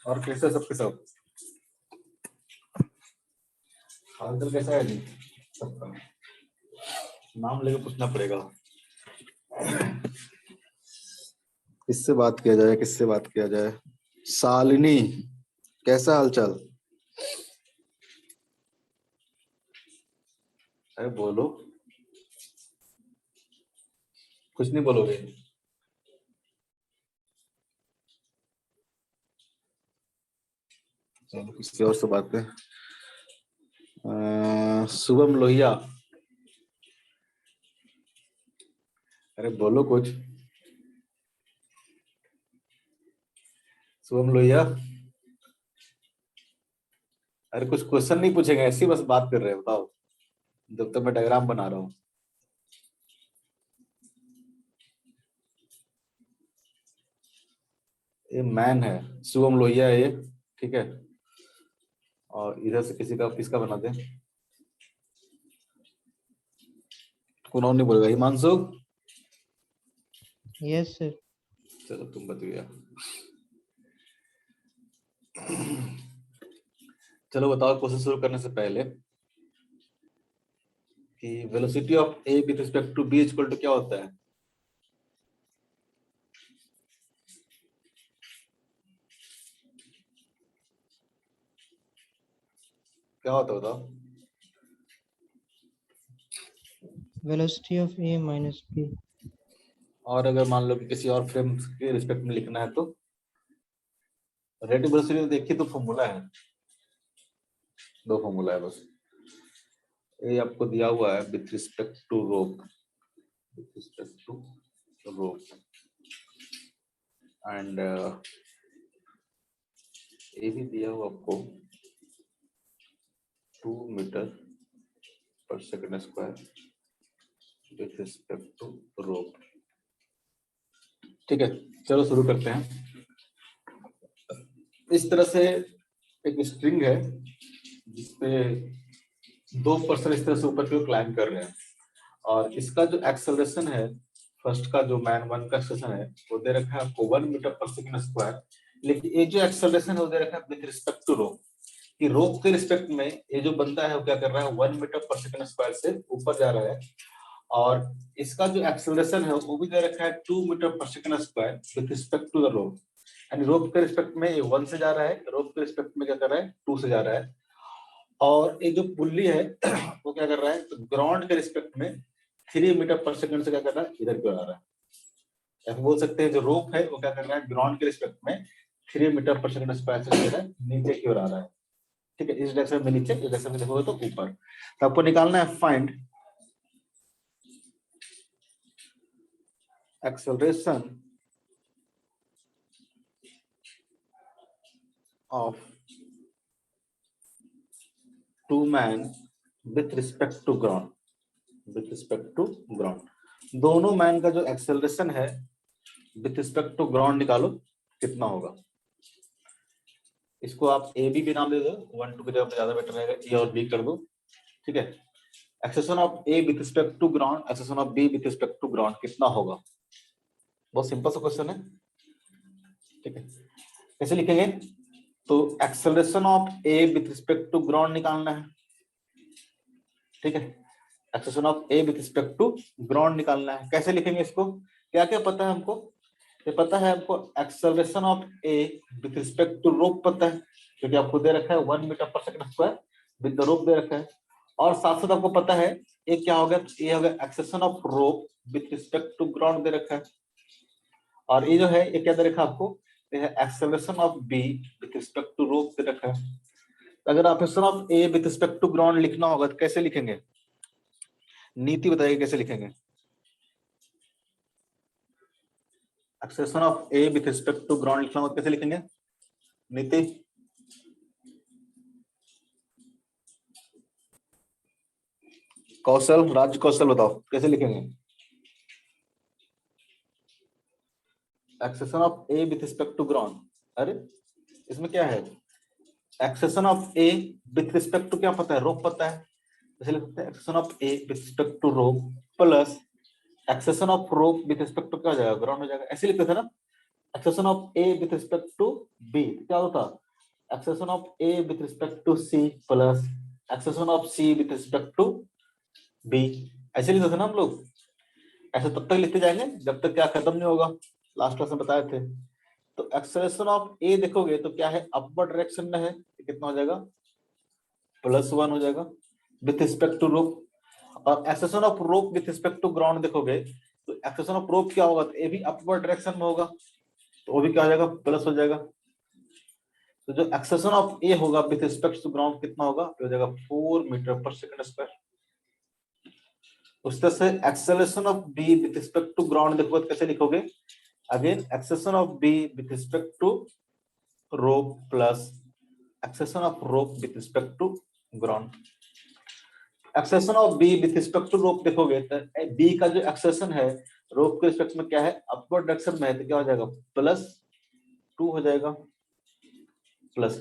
और कैसे सबके सब हालचाल कैसा है जी सबका? नाम लेके पूछना पड़ेगा। किससे बात किया जाए, किससे बात किया जाए? शालिनी, कैसा हालचाल? अरे बोलो, कुछ नहीं बोलोगे? चलो किसी और से बात है। शुभम लोहिया, अरे बोलो कुछ। शुभम लोहिया, अरे कुछ क्वेश्चन नहीं पूछेंगे, ऐसी बस बात कर रहे हैं, बताओ जब तक मैं डायग्राम बना रहा हूँ। ये मैन है, शुभम लोहिया है ये, ठीक है। और इधर से किसी का, किसका बना दे? कौन और नहीं बोलेगा? Himanshu, yes sir. चलो तुम बच गया। चलो बताओ क्वेश्चन शुरू करने से पहले कि velocity of A with respect to B equal to क्या होता है? क्या होता है बताओ? Velocity of A minus B. और अगर मान लो कि किसी और फ्रेम के रिस्पेक्ट में लिखना है तो रेट वेलोसिटी देखिए तो फॉर्मूला है, दो फॉर्मूला है बस। ये आपको दिया हुआ है with respect to rope, with respect to rope and ये भी दिया हुआ आपको 2 metre per second square with respect to rope. ठीक है, चलो शुरू करते हैं। इस तरह से एक स्ट्रिंग है जिसपे दो पर्सन इस तरह से ऊपर की ओर क्लाइंब कर रहे हैं और इसका जो एक्सेलरेशन है, फर्स्ट का जो मैन वन का एक्सेलरेशन है वो दे रखा है आपको 1 मीटर पर सेकंड स्क्वायर। लेकिन ये जो एक्सेलरेशन है वो दे रखा है विद रिस्पेक्ट टू रोप, कि रोप के रिस्पेक्ट में ये जो बंदा है वो क्या कर रहा है 1 मीटर पर सेकंड स्क्वायर से ऊपर जा रहा है। और इसका जो एक्सेलरेशन है वो भी दे रखा है 2 metre per second square with respect to the rope. यानी रोप के रिस्पेक्ट में ये 1 से जा रहा है, रोप के रिस्पेक्ट में क्या कर रहा है 2 से जा रहा है। और ये जो पुल्ली है वो क्या कर रहा है, तो ग्राउंड के रिस्पेक्ट में 3 मीटर पर सेकंड से क्या कर रहा है, इधर की ओर आ रहा है। या फिर बोल सकते हैं जो रोप है वो क्या कर रहा है, ग्राउंड के रिस्पेक्ट में 3 मीटर पर सेकंड स्क्वायर से जो है नीचे की ओर आ रहा है। ठीक है, इस डायरेक्शन में नीचे, इस डायरेक्शन में देखोगे तो ऊपर। तो आपको निकालना है find acceleration of two man with respect to ground, with respect to ground. दोनों मैन का जो एक्सेलरेशन है विथ रिस्पेक्ट टू ग्राउंड निकालो कितना होगा। इसको आप ए बी भी नाम दे दो, 1 2 की जगह पे ज्यादा बेटर रहेगा, ए और बी कर दो। ठीक है, acceleration of A with respect to ground, acceleration of B with respect to ground कितना होगा? बहुत सिंपल सा क्वेश्चन है। ठीक है, कैसे लिखेंगे? तो acceleration of A with respect to ground निकालना है। ठीक है, acceleration of A with respect to ground निकालना है। कैसे लिखेंगे इसको? क्या क्या पता है हमको? ये पता है हमको acceleration of A with respect to rope पता है, क्योंकि आपको दे रखा है 1 metre per second square with the rope दे रखा है। और साथ साथ आपको पता है ये क्या होगा, ये होगा acceleration of rope with respect to ground दे रखा है। और ये जो है ये क्या दे रखा है आपको, ये है acceleration of B with respect to rope दे रखा है। अगर आप acceleration of A with respect to ground लिखना होगा तो कैसे लिखेंगे? नीति बताइए कैसे लिखेंगे? Acceleration of A with respect to ground लिखना होगा कैसे लिखेंगे? नीति? कौशल, राज्य कौशल बताओ कैसे लिखेंगे? Acceleration of A with respect to ground, अरे इसमें क्या है, acceleration of A with respect to क्या पता है, रोप पता है, इसलिए लिख सकते हैं acceleration of A with respect to rope plus acceleration of rope with respect to क्या हो जाएगा, ग्राउंड हो जाएगा। ऐसे लिखते थे ना, acceleration of A with respect to B क्या होता, acceleration of A with respect to C plus acceleration of C with respect to B. ऐसे लिखते थे ना हम लोग, ऐसे तब तक लिखते जाएंगे जब तक क्या खत्म नहीं होगा, लास्ट क्लास में बताए थे। तो एक्सेलरेशन ऑफ ए देखोगे तो क्या है, अपवर्ड डायरेक्शन में है, तो कितना हो जाएगा +1 हो जाएगा विथ रिस्पेक्ट टू रोप। और acceleration of rope with respect to ground देखोगे तो एक्सेशन ऑफ रोप क्या होगा, तो ये भी अपवर्ड डायरेक्शन में होगा, तो वो भी क्या हो जाएगा प्लस हो जाएगा। तो जो एक्सेशन ऑफ ए होगा विथ रिस्पेक्ट टू ग्राउंड कितना होगा, तो हो जाएगा 4 मीटर पर सेकंड स्क्वायर। उस तरह से acceleration of B with respect to ground देखोगे तो कैसे लिखोगे, again acceleration of B with respect to rope plus acceleration of rope with respect to ground. Acceleration of B with respect to rope देखोगे तो B का जो accession है रोप के रिस्पेक्ट में क्या है, अपवर्ड डायरेक्शन में है, तो क्या हो जाएगा +2 हो जाएगा प्लस।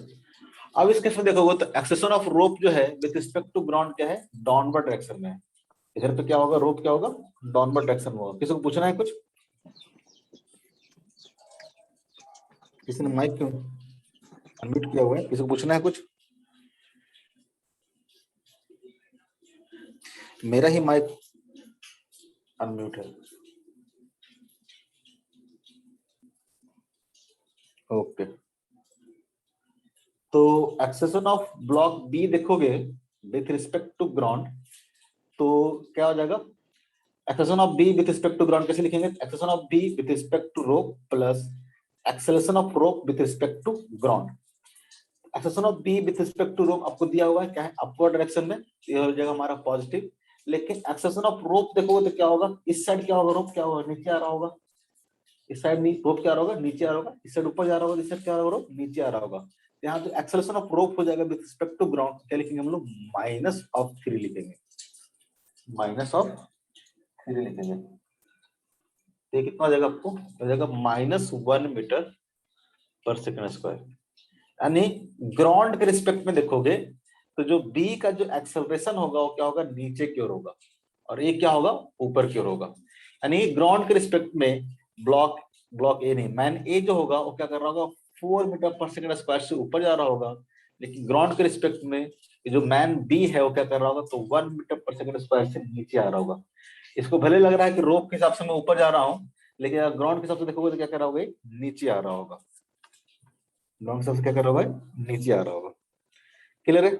अब इस केस में देखोगे तो एक्सेशन ऑफ रोप जो है विथ रिस्पेक्ट टू ग्राउंड क्या है, डाउनवर्ड डायरेक्शन में है। इधर पे क्या होगा, रोप क्या होगा डाउनवर्ड डायरेक्शन में होगा। किसी को पूछना है कुछ, किसी ने माइक क्यों अनम्यूट किया हुआ है, किसी को पूछना है कुछ? मेरा ही माइक अनम्यूट है। ओके, तो एक्सेशन ऑफ ब्लॉक बी देखोगे विथ रिस्पेक्ट टू ग्राउंड तो क्या हो जाएगा, acceleration of B with respect to ground कैसे लिखेंगे, acceleration of B with respect to rope plus acceleration of rope with respect to ground. Acceleration of B with respect to rope आपको दिया हुआ है क्या है, अपवर्ड डायरेक्शन में, ये हो जाएगा हमारा पॉजिटिव। लेकिन एक्सेशन ऑफ रोप देखोगे तो क्या होगा, इस साइड क्या होगा, रोप क्या होगा नीचे आ रहा होगा, इस साइड रोप क्या आ रहा होगा नीचे आ रहा होगा, इस साइड ऊपर जा रहा होगा, इस साइड क्या आ रहा होगा रोप नीचे आ रहा होगा। यहाँ जो एक्सेलरेशन ऑफ रोप हो जाएगा विथ रिस्पेक्ट टू ग्राउंड क्या लिखेंगे हम लोग, -3 लिखेंगे, -3 लिखेंगे। ये कितना हो जाएगा आपको, हो जाएगा -1 मीटर पर सेकंड स्क्वायर। यानी ग्राउंड के रिस्पेक्ट में देखोगे तो जो बी का जो एक्सेलरेशन होगा वो क्या होगा नीचे की ओर होगा और ये क्या होगा ऊपर की ओर होगा। यानी ग्राउंड के रिस्पेक्ट में ब्लॉक ए नहीं, मैन ए जो होगा वो क्या कर रहा होगा 4 मीटर पर सेकंड स्क्वायर से ऊपर जा रहा होगा। लेकिन ग्राउंड के रिस्पेक्ट में ये जो मैन बी है वो क्या कर रहा होगा, तो 1 मीटर पर सेकंड स्क्वायर से नीचे आ रहा होगा। इसको भले लग रहा है कि रोप के हिसाब से मैं ऊपर जा रहा हूँ, लेकिन अगर ग्राउंड के हिसाब से देखोगे तो क्या कर रहा होगा, नीचे आ रहा होगा, ग्राउंड के हिसाब से क्या कर रहा होगा, नीचे आ रहा होगा। क्लियर है?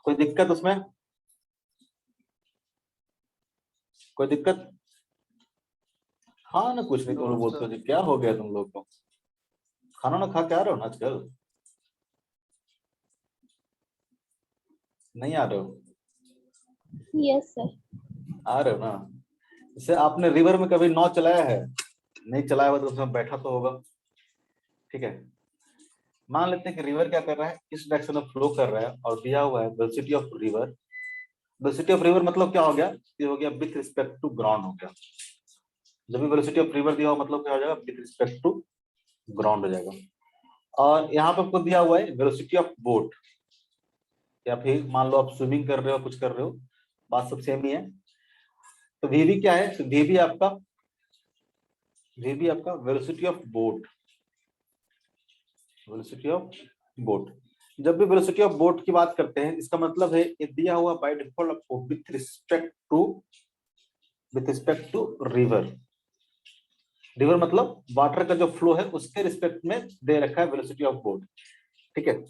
कोई दिक्कत उसमें, कोई दिक्कत? हाँ ना, कुछ नहीं तुम लोग बोलते हो जी, क्या हो गया तुम लोग को, खाना ना खा के आ रहे हो ना आजकल, नहीं आ रहे हो? Yes sir. आ रहे हो ना? जैसे आपने रिवर में कभी नाव चलाया है? नहीं चलाया हुआ तो उसमें बैठा तो होगा, ठीक है। मान लेते हैं कि रिवर क्या कर रहा है, इस डायरेक्शन में फ्लो कर रहा है और दिया हुआ है velocity of river. Velocity of river मतलब क्या हो गया, ये हो गया विथ रिस्पेक्ट टू ग्राउंड हो गया। जब भी वेलोसिटी ऑफ रिवर दिया हुआ मतलब क्या हो जाएगा, विथ रिस्पेक्ट टू ग्राउंड हो जाएगा। और यहाँ पे आपको दिया हुआ है वेलोसिटी ऑफ बोट, या फिर मान लो आप स्विमिंग कर रहे हो, कुछ कर रहे हो, बात सब सेम ही है। तो वीवी क्या है, तो वीवी आपका velocity of boat, velocity of boat. जब भी वेलोसिटी ऑफ बोट की बात करते हैं इसका मतलब है ये दिया हुआ बाय डिफॉल्ट आपको with respect to river. River मतलब वाटर का जो फ्लो है उसके रिस्पेक्ट में दे रखा है वेलोसिटी ऑफ बोट, ठीक है।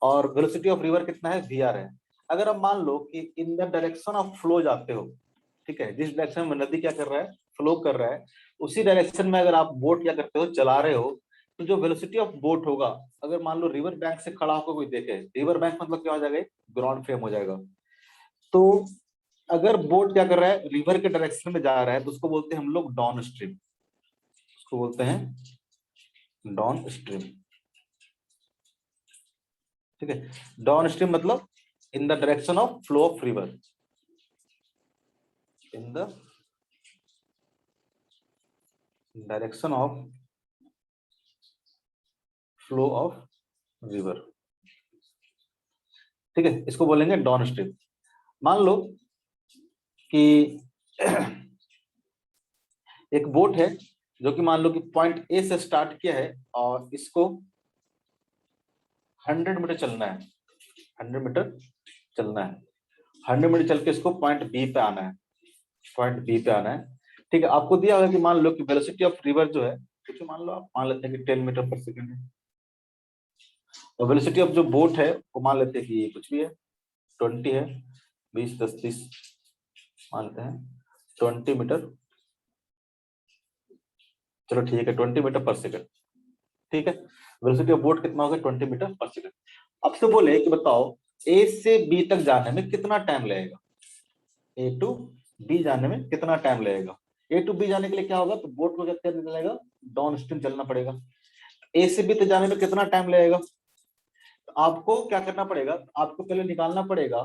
और वेलोसिटी ऑफ रिवर कितना है, वीआर है। अगर आप मान लो कि in the direction of flow जाते हो, ठीक है, जिस डायरेक्शन में नदी क्या कर रहा है, फ्लो कर रहा है, उसी डायरेक्शन में अगर आप बोट क्या करते हो, चला रहे हो, तो जो वेलोसिटी ऑफ बोट होगा, अगर मान लो रिवर बैंक से खड़ा होकर कोई देखे, रिवर बैंक मतलब क्या हो जाएगा, ग्राउंड फ्रेम हो जाएगा। तो अगर बोट क्या कर रहा है, रिवर के डायरेक्शन में जा रहा है, तो उसको बोलते हैं हम लोग डाउन स्ट्रीम, उसको बोलते हैं डाउन स्ट्रीम, ठीक है। डाउन स्ट्रीम मतलब in the direction of flow of river, in the direction of flow of river, ठीक है, इसको बोलेंगे डाउन स्ट्रीम। मान लो कि एक बोट है जो कि मान लो कि पॉइंट ए से स्टार्ट किया है और इसको 100 मीटर चलना है, 100 मीटर चलना है, 100 मीटर चल के इसको पॉइंट बी पे आना है, पॉइंट बी पे आना है, ठीक है। आपको दिया होगा कि मान लो कि वेलोसिटी ऑफ रिवर जो है, ठीक है, मान लो आप मान लेते हैं कि 10 मीटर पर सेकंड है, और वेलोसिटी ऑफ जो बोट है वो मान लेते हैं कि ये कुछ भी है, 20 है, 20 10 30 मान लेते हैं 20 मीटर, चलो ठीक है 20 मीटर पर सेकंड, ठीक है। वेलोसिटी ऑफ बोट कितना होगा, 20 मीटर पर सेकंड। आपसे बोले कि बताओ ए से बी तक जाने में कितना टाइम लगेगा, ए टू बी जाने में कितना टाइम लगेगा। ए टू बी जाने के लिए क्या होगा, तो बोट को क्या करना पड़ेगा, डाउन स्ट्रीम चलना पड़ेगा। ए से बी तक जाने में कितना टाइम लगेगा, तो आपको क्या करना पड़ेगा, आपको पहले निकालना पड़ेगा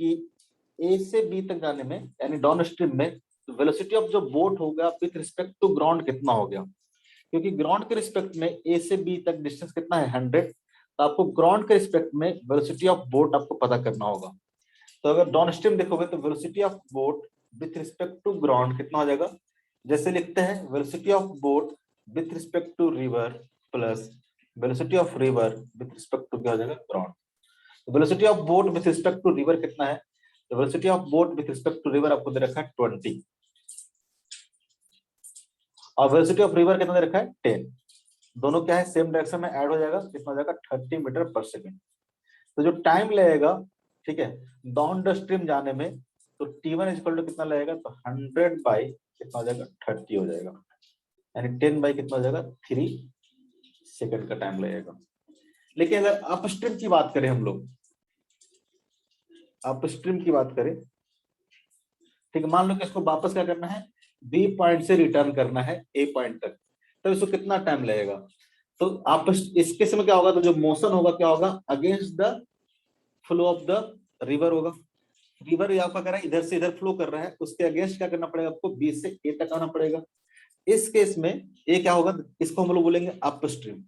कि ए से बी तक जाने में यानी डाउन स्ट्रीम में वेलोसिटी ऑफ जो बोट होगा विथ रिस्पेक्ट टू ग्राउंड कितना हो गया, क्योंकि ग्राउंड के रिस्पेक्ट में ए से बी तक डिस्टेंस कितना है 100, तो आपको ग्राउंड के रिस्पेक्ट में वेलोसिटी ऑफ बोट आपको पता करना होगा। तो अगर डाउन स्ट्रीम देखोगे तो velocity of boat with respect to ground कितना हो जाएगा, जैसे लिखते हैं velocity of boat with respect to river plus velocity of river with respect to क्या हो जाएगा, ground. Velocity of boat with respect to river कितना है, तो velocity of boat with respect to river आपको दे रखा है 20, और वेलोसिटी ऑफ रिवर कितना दे रखा है 10। दोनों क्या है, सेम डायरेक्शन में ऐड हो जाएगा, कितना हो जाएगा 30 मीटर पर सेकंड। तो जो टाइम लगेगा, ठीक है, डाउन द स्ट्रीम जाने में, तो T1 इक्वल टू कितना लगेगा, तो 100 बाई कितना हो जाएगा 30 हो जाएगा, यानी 10 बाई कितना हो जाएगा 3 सेकंड का टाइम लगेगा। लेकिन अगर अपस्ट्रीम की बात करें हम लोग, अपस्ट्रीम की बात करें, ठीक है, मान लो कि इसको वापस क्या करना है, बी पॉइंट से रिटर्न करना है ए पॉइंट तक, तो इसको कितना टाइम लगेगा। तो आप इस केस में क्या होगा, तो जो मोशन होगा क्या होगा, against the flow of the river होगा। रिवर आपका कर रहा है इधर से इधर फ्लो कर रहा है, उसके अगेंस्ट क्या करना पड़ेगा आपको, बी से ए तक आना पड़ेगा। इस केस में ए क्या होगा, इसको हम लोग बोलेंगे अपस्ट्रीम,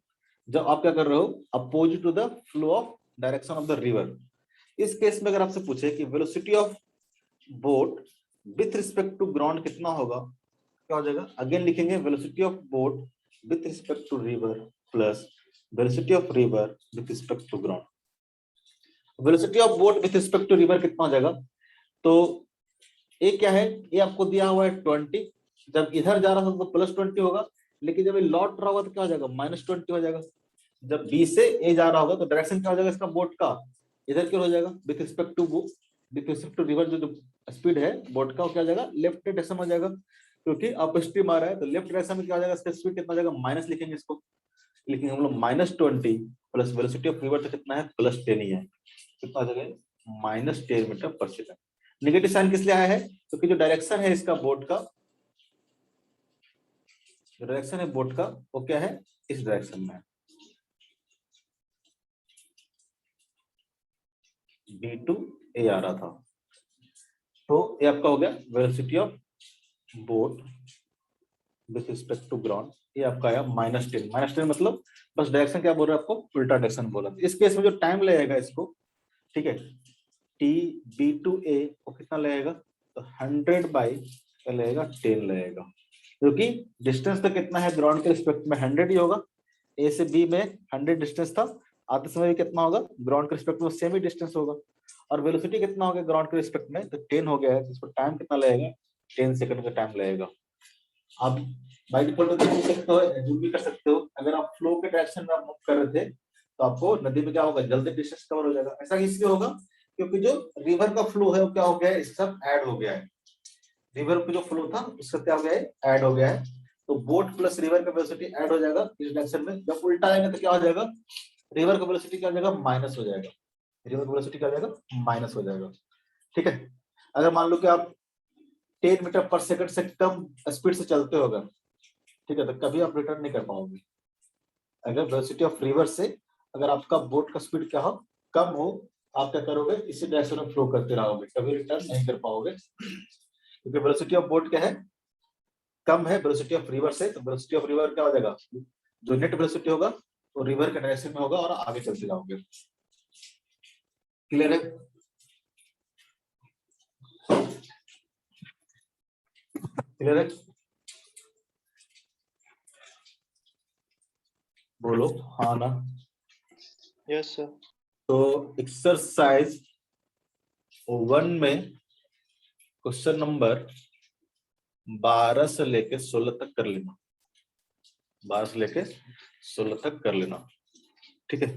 जब आप क्या कर रहे हो, opposite to the flow of direction of the river. इस केस में अगर आपसे पूछे कि velocity of boat with respect to ground कितना होगा, क्या हो जाएगा, अगेन लिखेंगे velocity of boat with respect to river plus velocity of river with respect to ground. Velocity of boat with respect to river कितना हो जाएगा, तो ए क्या है, ये आपको दिया हुआ है 20, जब इधर जा रहा था तो +20 होगा, लेकिन जब ये लौट रहा होगा तो क्या हो जाएगा, -20 हो जाएगा। जब बी से ए जा रहा होगा तो डायरेक्शन क्या हो जाएगा इसका बोट का, इधर क्यों हो जाएगा, विथ रिस्पेक्ट टू रिवर जो स्पीड है बोट का वो क्या हो जाएगा, लेफ्ट डायरेक्शन हो जाएगा, क्योंकि अपस्ट्रीम आ रहा है तो लेफ्ट डायरेक्शन में क्या हो जाएगा, इसका स्पीड कितना हो जाएगा, माइनस लिखेंगे इसको, लिखेंगे हम लोग -20 प्लस वेलोसिटी ऑफ रिवर तो कितना है, +10 ही है, कितना हो जाएगा, -10 metre per second. Negative sign किस लिए आया है, क्योंकि जो डायरेक्शन है इसका बोट का, जो डायरेक्शन है बोट का वो क्या है, इस डायरेक्शन में, बी टू ए आ रहा था, तो ये आपका हो गया velocity of boat with respect to ground, ये आपका आया -10। -10 मतलब बस डायरेक्शन क्या बोल रहा है आपको, उल्टा डायरेक्शन बोला। इस केस में जो टाइम लगेगा इसको, ठीक है, टी बी टू ए वो कितना लगेगा, तो 100 बाई लगेगा 10 लगेगा, क्योंकि डिस्टेंस तो कितना है ग्राउंड के रिस्पेक्ट में 100 ही होगा, ए से बी में 100 डिस्टेंस था, आते समय भी कितना होगा ग्राउंड के रिस्पेक्ट में सेम ही डिस्टेंस होगा, और वेलोसिटी कितना हो गया ग्राउंड के रिस्पेक्ट में, तो 10 हो गया है, इसको टाइम कितना लगेगा, 10 सेकंड का टाइम लगेगा। आप बाय डिफॉल्ट तो पूछ सकते हो, एज्यूम भी कर सकते हो, अगर आप फ्लो के डायरेक्शन में आप मूव कर रहे थे तो आपको नदी में क्या होगा, जल्दी डिस्टेंस कवर हो जाएगा। ऐसा इसलिए होगा क्योंकि जो रिवर का फ्लो है वो क्या हो गया है, इसके साथ ऐड हो गया है, रिवर का जो फ्लो था उसका क्या हो गया है, ऐड हो गया है, तो बोट प्लस रिवर का वेलोसिटी ऐड हो जाएगा इस डायरेक्शन में। जब उल्टा आएगा तो क्या हो जाएगा, रिवर का वेलोसिटी क्या हो जाएगा, माइनस हो जाएगा, रिवर का वेलोसिटी क्या हो जाएगा, माइनस हो जाएगा, ठीक है। अगर मान लो कि आप 10 मीटर पर सेकंड से कम स्पीड से चलते हो अगर, ठीक है, तो कभी आप रिटर्न नहीं कर पाओगे। अगर वेलोसिटी ऑफ रिवर से अगर आपका बोट का स्पीड क्या हो, कम हो, आप क्या करोगे, इसी डायरेक्शन में फ्लो करते रहोगे, कभी रिटर्न नहीं कर पाओगे, क्योंकि वेलोसिटी ऑफ बोट क्या है, कम है वेलोसिटी ऑफ रिवर से, तो वेलोसिटी ऑफ रिवर क्या हो जाएगा, जो नेट वेलोसिटी होगा वो रिवर के डायरेक्शन में होगा और आगे चलते जाओगे। क्लियर है? क्लियर है? बोलो हाँ ना। Yes, sir. तो एक्सरसाइज 1 में क्वेश्चन नंबर 12 से लेके 16 तक कर लेना, 12 से लेके 16 तक कर लेना, ठीक है?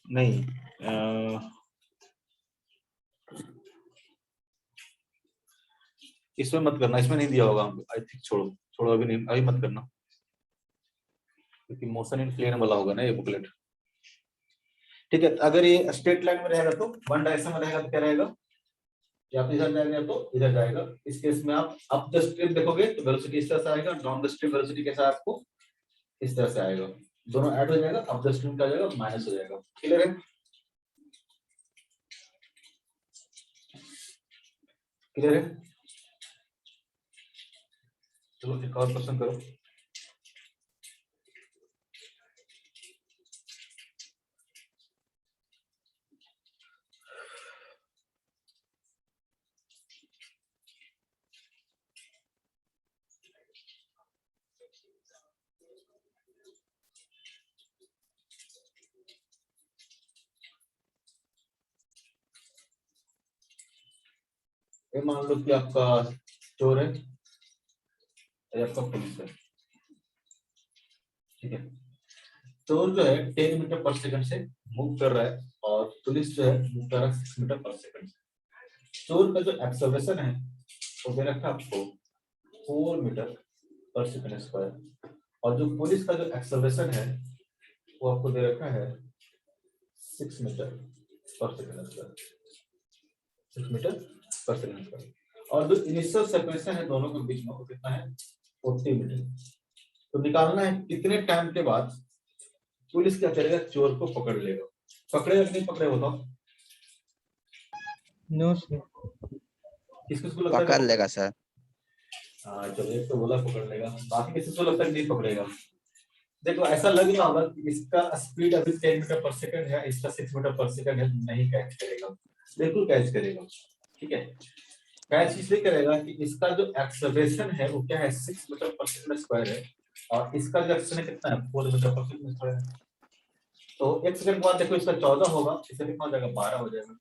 नहीं इसमें मत करना, इसमें नहीं दिया होगा, आई थिंक छोड़ो छोड़ो, अभी नहीं, अभी मत करना, क्योंकि मोशन इन प्लेन वाला होगा ना ये बुकलेट। ठीक है, अगर ये स्ट्रेट लाइन में रहेगा तो वन डायरेक्शन में रहेगा तो क्या रहेगा, या आप इधर जाएगा तो इधर जाएगा। इस केस में आप अप द स्ट्रीम देखोगे तो वेलोसिटी इस तरह से आएगा, डाउन द स्ट्रीम वेलोसिटी कैसा आपको इस तरह से आएगा, दोनों ऐड हो जाएगा, अप द स्ट्रीम का हो जाएगा माइनस हो जाएगा। क्लियर है? क्लियर है? चलो एक और क्वेश्चन करो। ये मान लो कि आपका चोर है, ये आपका पुलिस है, ठीक है? चोर जो है 10 मीटर पर सेकंड से मूव कर रहा है और पुलिस जो है मूव कर रहा है 6 मीटर पर सेकंड से। चोर का जो एक्सेलरेशन है वो दे रखा है आपको 4 मीटर पर सेकंड स्क्वायर, और जो पुलिस का जो एक्सेलरेशन है वो आपको दे रखा है 6 metre per second square, 6 metre per second square. और जो इनिशियल सेपरेशन है दोनों के बीच में वो कितना है, 40 मीटर। तो निकालना है कितने टाइम के बाद पुलिस क्या करेगा, चोर को पकड़ लेगा। पकड़ेगा कि नहीं पकड़ेगा बताओ? No, sir. किसको लगता है पकड़ कि- लेगा सर। हाँ चलो, एक तो बोला पकड़ लेगा, बाकी किसी को लगता है कि नहीं पकड़ेगा? देखो ऐसा लग रहा होगा कि इसका स्पीड अभी 10 मीटर पर सेकंड है, इसका 6 मीटर पर सेकंड है, नहीं कैच करेगा, बिल्कुल कैच करेगा, ठीक है? कैच इसलिए करेगा कि इसका जो एक्सेलरेशन है वो क्या है, 6 मीटर पर सेकंड स्क्वायर है, और इसका जो एक्सेलरेशन कितना है, 4 मीटर पर सेकंड स्क्वायर है। तो एक सेकंड बाद देखो इसका 14 होगा, इसका कितना हो जाएगा, 12 हो जाएगा।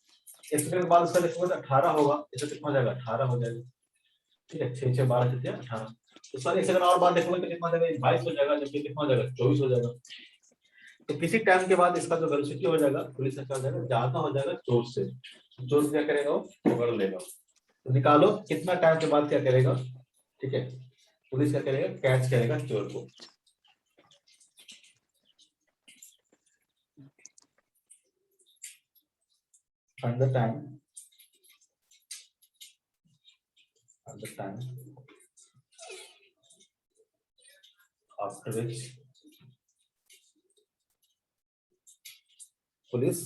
एक सेकंड बाद इसका देखो 18 होगा, इसका कितना हो जाएगा, 18 हो जाएगा, ठीक है? 6 6 12 से 18। तो सर एक सेकंड और बाद देखोगे तो कितना हो जाएगा, 22 हो जाएगा, जबकि कितना हो जाएगा, 24 हो जाएगा। तो किसी टाइम के बाद इसका जो वेलोसिटी हो जाएगा पुलिस का क्या हो जाएगा, ज्यादा हो जाएगा चोर से। चोर क्या करेगा, वो पकड़ लेगा। तो निकालो कितना टाइम के बाद क्या करेगा, ठीक है? पुलिस क्या करेगा, कैच करेगा चोर को। Find the time. Find the time after which police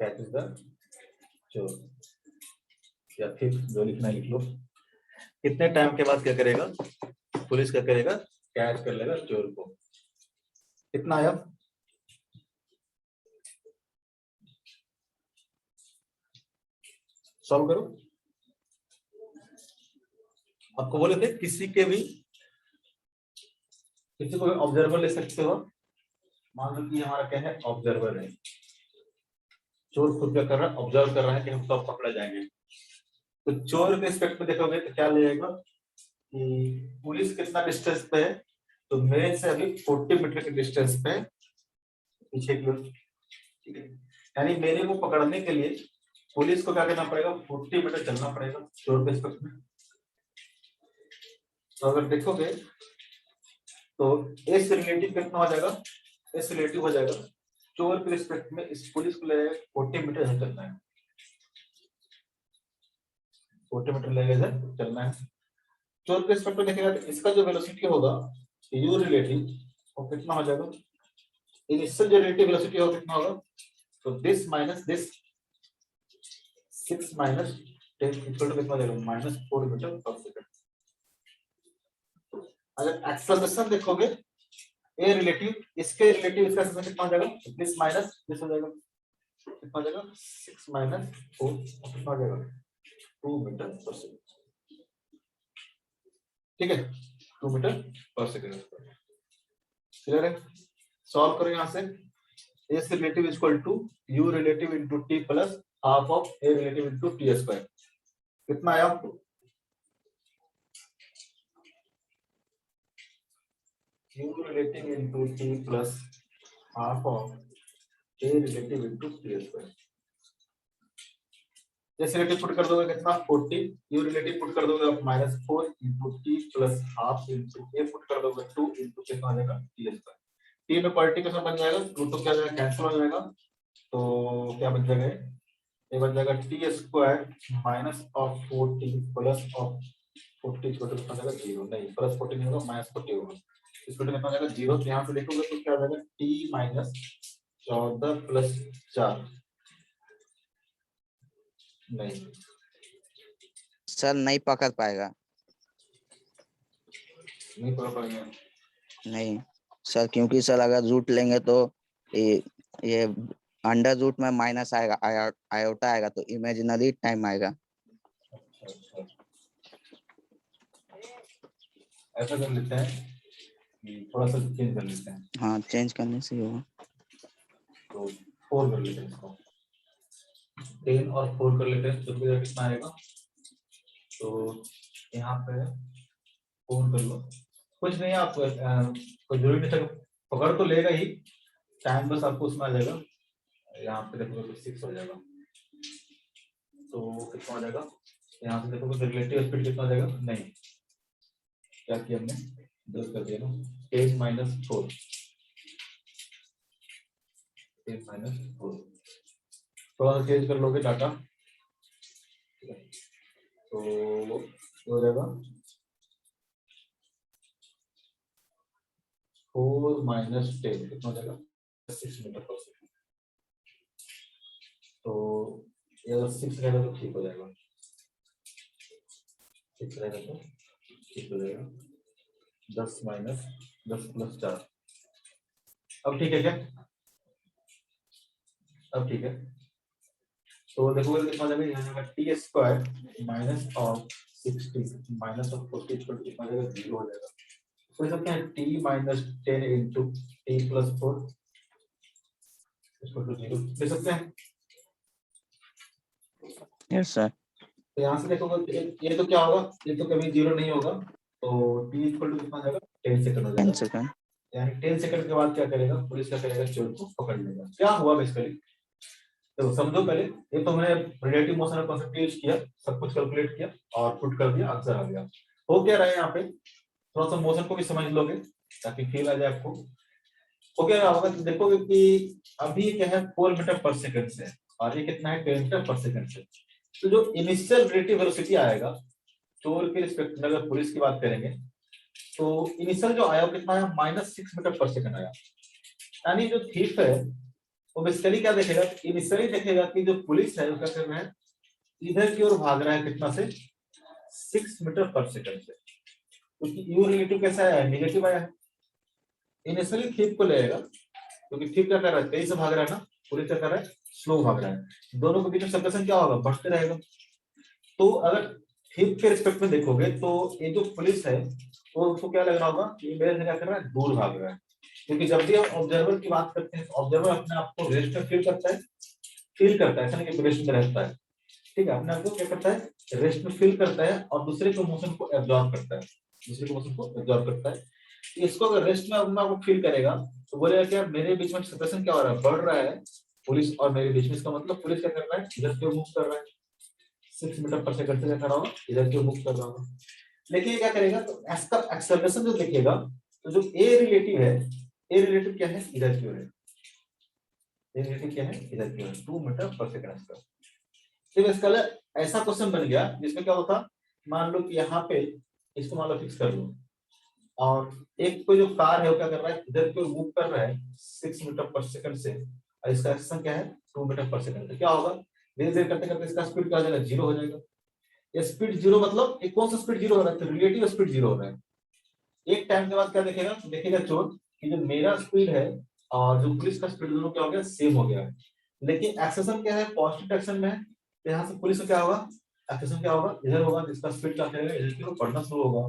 catches the चोर, या फिर जो लिखना है लिख लो। कितने टाइम के बाद क्या करेगा, पुलिस क्या करेगा, कैच कर लेगा चोर को। कितना आया, सॉल्व करो। आपको बोले थे किसी को भी ऑब्जर्वर ले सकते हो। मान लो कि हमारा क्या है, ऑब्जर्वर है, चोर खुद क्या कर रहा है, ऑब्जर्व कर रहा है कि हम कब पकड़े जाएंगे। तो चोर के रिस्पेक्ट में देखोगे तो क्या लेगा कि पुलिस कितना डिस्टेंस पे है, तो मेरे से अभी 40 मीटर के डिस्टेंस पे पीछे की ओर, ठीक है? यानी मेरे को पकड़ने के लिए पुलिस को क्या करना पड़ेगा, 40 मीटर चलना पड़ेगा चोर के रिस्पेक्ट में। तो अगर देखोगे तो एस रिलेटिव कितना हो जाएगा, एस रिलेटिव हो जाएगा चोर के रिस्पेक्ट में इस पुलिस को लगेगा 40 मीटर इधर चलना है, 40 मीटर लगेगा इधर चलना है। चोर के रिस्पेक्ट में देखेगा तो इसका जो वेलोसिटी होगा यू रिलेटिव वो कितना हो जाएगा, इनिशियल जो रिलेटिव वेलोसिटी होगा कितना होगा, तो this minus this, 6 minus 10 equal to कितना जाएगा -4 मीटर पर सेकंड। अगर एक्सेलरेशन देखोगे ए रिलेटिव इसके रिलेटिव इसका एक्सेलरेशन कितना हो जाएगा, दिस माइनस दिस हो जाएगा, कितना हो जाएगा 6 माइनस 4 कितना हो जाएगा 2 मीटर पर सेकंड। ठीक है 2 मीटर पर सेकंड। क्लियर है? सॉल्व करो यहां से। A relative is equal to u relative into T plus half of a relative into t square. कितना आया आपको? U relative into T plus half of a relative into t square. जैसे relative put कर दोगे कितना 40, you relative put कर दोगे आप -4 into T plus half into A put कर दोगे 2 इनटू कितना आ जाएगा टी स्क्वायर। टी में पार्टिकल बन जाएगा, रूट तो क्या जाएगा कैंसिल हो जाएगा, तो क्या बन जाएगा ये बन जाएगा T square minus of 40 plus of 40 छोटे कितना जाएगा 0, नहीं प्लस 40 नहीं होगा -40 होगा, इसको कितना आ जाएगा 0। तो यहाँ से देखोगे तो क्या आ जाएगा टी माइनस 14 प्लस 4 नहीं सर नहीं पकड़ पाएगा। नहीं पकड़ पाएंगे। नहीं सर, क्योंकि सर अगर रूट लेंगे तो ये अंडर रूट में माइनस आएगा, आयोटा आएगा तो इमेजिनरी टाइम आएगा। अच्छा ऐसा कर लेते हैं कि थोड़ा सा चेंज कर लेते हैं, हाँ चेंज करने से ही होगा। तो 4 कर लेते हैं इसको, 10 और 4 कर लेते हैं तो फिर कितना आएगा, तो यहाँ पे 4 कर लो, कुछ नहीं आप कोई जरूरी नहीं, पकड़ तो लेगा ही, टाइम बस आपको उसमें आ जाएगा, यहाँ पे देखोगे तो 6 हो जाएगा, तो कितना हो जाएगा, यहाँ से देखोगे रिलेटिव स्पीड कितना हो जाएगा, नहीं क्या किया हमने 10 कर दिया ना, 10 माइनस 4 थोड़ा सा चेंज कर लोगे डाटा तो हो जाएगा 4 माइनस 10 कितना हो जाएगा 6 मीटर पर सेकंड। तो ये 6 रहेगा तो ठीक हो जाएगा, 6 रहेगा तो ठीक हो जाएगा, 10 माइनस 10 प्लस 4। अब ठीक है क्या? अब ठीक है, तो देखो कितना जाएगा, यहाँ जाएगा T square minus of 60 minus of 40 कितना जाएगा 0 हो जाएगा। तो सकते हैं T minus 10 into t plus 4 इसको तो 0 ले सकते हैं। Yes sir. तो यहाँ से देखोगे ये तो क्या होगा, ये तो कभी 0 नहीं होगा, तो टी इक्वल टू कितना जाएगा 10 सेकंड हो 10 जाएगा, सेकंड। यानी 10 सेकंड के बाद क्या करेगा पुलिस, क्या करेगा चोर को पकड़ लेगा। क्या हुआ बेसिकली तो समझो पहले, ये तो मैंने रिलेटिव मोशन का कांसेप्ट यूज किया, सब कुछ कैलकुलेट किया और पुट कर दिया, आंसर आ गया। हो क्या रहा है यहाँ पे, थोड़ा सा मोशन को भी समझ लोगे ताकि फील आ जाए आपको। हो क्या रहा होगा तो देखोगे कि अभी क्या है 4 मीटर पर सेकंड से और ये कितना है 10 मीटर पर सेकंड से, तो जो इनिशियल रिलेटिव वेलोसिटी आएगा चोर के रिस्पेक्ट में अगर पुलिस की बात करेंगे तो इनिशियल जो आया वो कितना है -6 मीटर पर सेकंड आया। यानी जो थीफ है वो बेसिकली क्या देखेगा, इनिशियली देखेगा कि जो पुलिस है वो क्या कर रहा है, इधर की ओर भाग रहा है कितना से 6 मीटर पर सेकंड से, क्योंकि यू रिलेटिव कैसा है नेगेटिव आया है। इनिशियली थीफ को लेगा क्योंकि थीफ क्या कर रहा है तेज से भाग रहा है ना, पुलिस क्या कर रहा है स्लो भाग रहा है, दोनों के बीच में सेपरेशन क्या होगा बढ़ते रहेगा। तो अगर थीफ के रिस्पेक्ट में देखोगे तो ये जो पुलिस है वो उसको क्या लग रहा होगा ये मेरे से क्या कर रहा है दूर भाग रहा है, क्योंकि जब भी हम ऑब्जर्वर की बात करते हैं ऑब्जर्वर अपने आप को रेस्ट में फील करता है, ऐसा नहीं कि रेस्ट में रहता है, ठीक है, अपने आप को क्या करता है रेस्ट में फील करता है और दूसरे के मोशन को एब्जॉर्ब करता है, इसको अगर रेस्ट में अपना को फील करेगा तो बोलेगा क्या मेरे बीच में सेपरेशन क्या हो रहा है बढ़ रहा है पुलिस और मेरे बीच में, इसका मतलब पुलिस क्या कर रहा है इधर की ओर मूव कर रहा है, 6 मीटर पर सेकंड से क्या कर रहा होगा इधर की ओर मूव कर रहा होगा। लेकिन क्या करेगा तो इसका एक्सेलरेशन जो देखेगा तो जो ए रिलेटिव क्या है इधर की ओर है, ए रिलेटिव क्या है इधर की ओर 2 मीटर पर सेकंड का। तो इसका ऐसा क्वेश्चन बन गया जिसमें क्या होता, मान लो कि यहाँ पे इसको मान लो फिक्स कर लो और एक कोई जो कार है वो क्या कर रहा है इधर की ओर मूव कर रहा है 6 मीटर पर सेकंड से और इसका एक्सेलरेशन क्या है 2 मीटर पर सेकंड। तो क्या होगा धीरे धीरे करते करते इसका स्पीड क्या हो जाएगा, जीरो हो जाएगा। ये स्पीड जीरो मतलब एक कौन सा स्पीड जीरो हो रहा है, तो रिलेटिव स्पीड जीरो हो रहा है। एक टाइम के बाद क्या देखेगा, देखेगा चोर कि जो मेरा स्पीड है और जो पुलिस का स्पीड दोनों क्या हो गया, सेम हो गया है। लेकिन एक्सेशन क्या है, पॉजिटिव डायरेक्शन में है, तो यहाँ से पुलिस का क्या होगा, एक्सेशन क्या होगा, इधर होगा, जिसका स्पीड क्या करेगा, इधर की ओर बढ़ना शुरू होगा।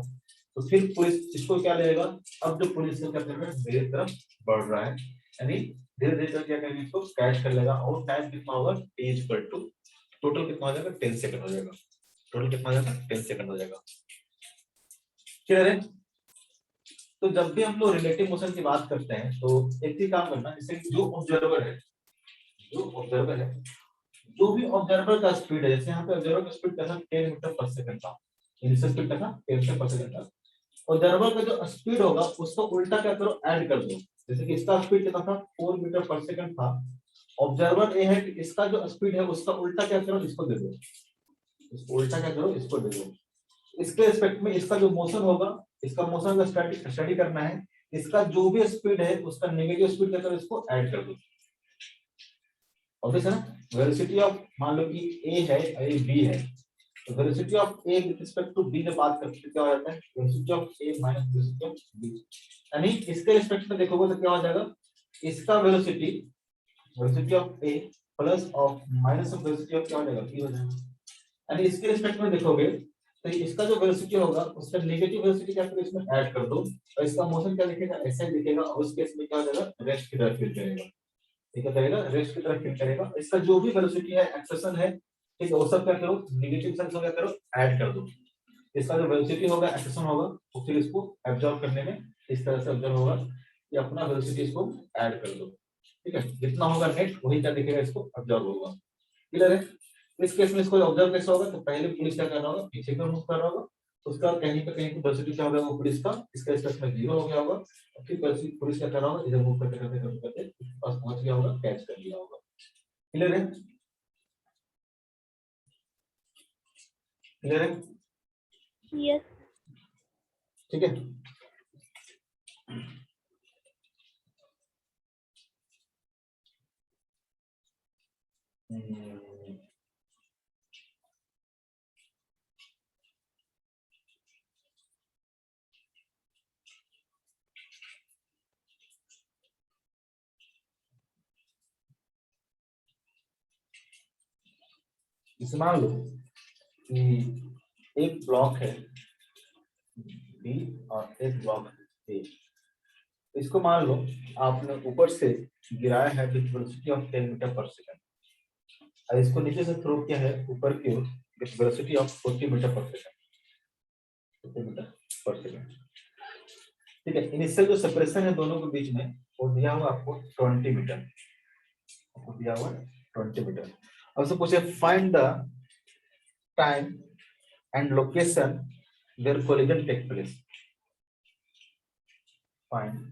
तो फिर पुलिस इसको क्या लेगा, अब जो पुलिस क्या करेगा, मेरी तरफ बढ़ रहा है, यानी धीरे धीरे क्या करेंगे, इसको कैच कर लेगा। और टाइम कितना होगा, t इक्वल टू टोटल कितना हो जाएगा, 10 सेकंड हो जाएगा। टोटल कितना हो जाएगा, 10 सेकंड हो जाएगा। क्लियर है? तो जब भी हम लोग रिलेटिव मोशन की बात करते हैं तो एक ही काम करना, जैसे जो ऑब्जर्वर है, जो ऑब्जर्वर है, जो भी ऑब्जर्वर का स्पीड है, जैसे यहाँ पे ऑब्जर्वर का स्पीड कैसा 10 मीटर पर सेकंड था, इनिशियल स्पीड कैसा 10 मीटर पर सेकंड था। ऑब्जर्वर का जो स्पीड होगा उसको उल्टा क्या करो, ऐड कर दो। जैसे कि इसका स्पीड कितना था, 4 मीटर पर सेकंड था। ऑब्जर्वर ये है कि इसका जो स्पीड है उसका उल्टा क्या करो, इसको दे दो, इसको उल्टा क्या करो, इसको दे दो। इसके रिस्पेक्ट में इसका जो मोशन होगा, इसका मोशन का स्टडी करना है, इसका जो भी स्पीड है उसका नेगेटिव स्पीड क्या करो, इसको ऐड कर दो। ऑब्वियस है ना, वेलोसिटी ऑफ, मान लो कि a है और ये b है, तो velocity of a with respect to b जब बात करते हैं क्या हो जाता है, velocity of a minus velocity of b, यानी इसके रिस्पेक्ट में देखोगे तो क्या हो जाएगा, इसका velocity, velocity of a plus of minus of velocity of क्या हो जाएगा, b हो जाएगा। यानी इसके रिस्पेक्ट में देखोगे तो इसका जो वेलोसिटी होगा उसका नेगेटिव वेलोसिटी क्या करो, इसमें ऐड कर दो, और इसका मोशन क्या दिखेगा, ऐसा ही दिखेगा। और उस केस में क्या हो जाएगा, रेस्ट की तरफ फील करेगा, ठीक है, करेगा रेस्ट की तरफ फील करेगा। इसका जो भी वेलोसिटी है, एक्सेशन है, ठीक है, वो सब क्या करो, नेगेटिव सेंस हो गया करो, ऐड कर दो। इसका जो वेलोसिटी होगा, एक्सेशन होगा, वो फिर इसको एब्जॉर्ब करने में इस तरह से ऑब्जर्व होगा कि अपना वेलोसिटी इसको ऐड कर दो, ठीक है, जितना होगा नेट वही क्या दिखेगा, इसको ऑब्जर्व होगा। क्लियर है? इस केस में इसको ऑब्जर्व कैसे होगा, तो पहले पुलिस क्या करना होगा, पीछे की ओर मूव करना होगा, उसका कहीं पे कहीं की वेलोसिटी क्या होगा, वो पुलिस का इसका स्पेस में जीरो हो गया होगा, और फिर पुलिस क्या करना होगा, इधर मूव करते करते करते करते पास पहुंच गया होगा, कैच कर लिया होगा। क्लियर है? क्लियर है? Yes. ठीक है। इसे मान लो कि एक ब्लॉक है बी और एक ब्लॉक है ए, इसको मान लो आपने ऊपर से गिराया है with velocity of 10 metre per second, और इसको नीचे से थ्रो किया है ऊपर की ओर with velocity of 40 metre per second, 40 metre per second, ठीक है। इनिशियल जो सेपरेशन है दोनों के बीच में वो दिया हुआ आपको 20 मीटर, आपको दिया हुआ 20 मीटर। अब से पूछे find the time and location where collision take place, find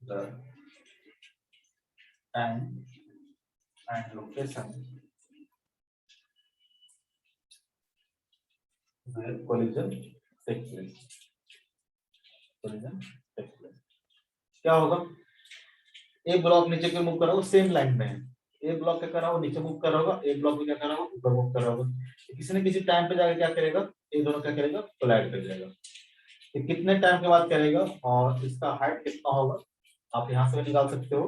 the time and location where collision takes place, collision takes place। क्या होगा, एक ब्लॉक नीचे के मूव कर रहा होगा, सेम लाइन में है, एक ब्लॉक क्या कर रहा होगा, नीचे मूव कर रहा होगा, एक ब्लॉक क्या कर रहा होगा, ऊपर मूव कर रहा होगा। किसी न किसी टाइम पे जाकर क्या करेगा, ये दोनों क्या करेगा, कोलाइड कर जाएगा। ये कितने टाइम के बाद करेगा और इसका हाइट कितना होगा, आप यहाँ से भी निकाल सकते हो,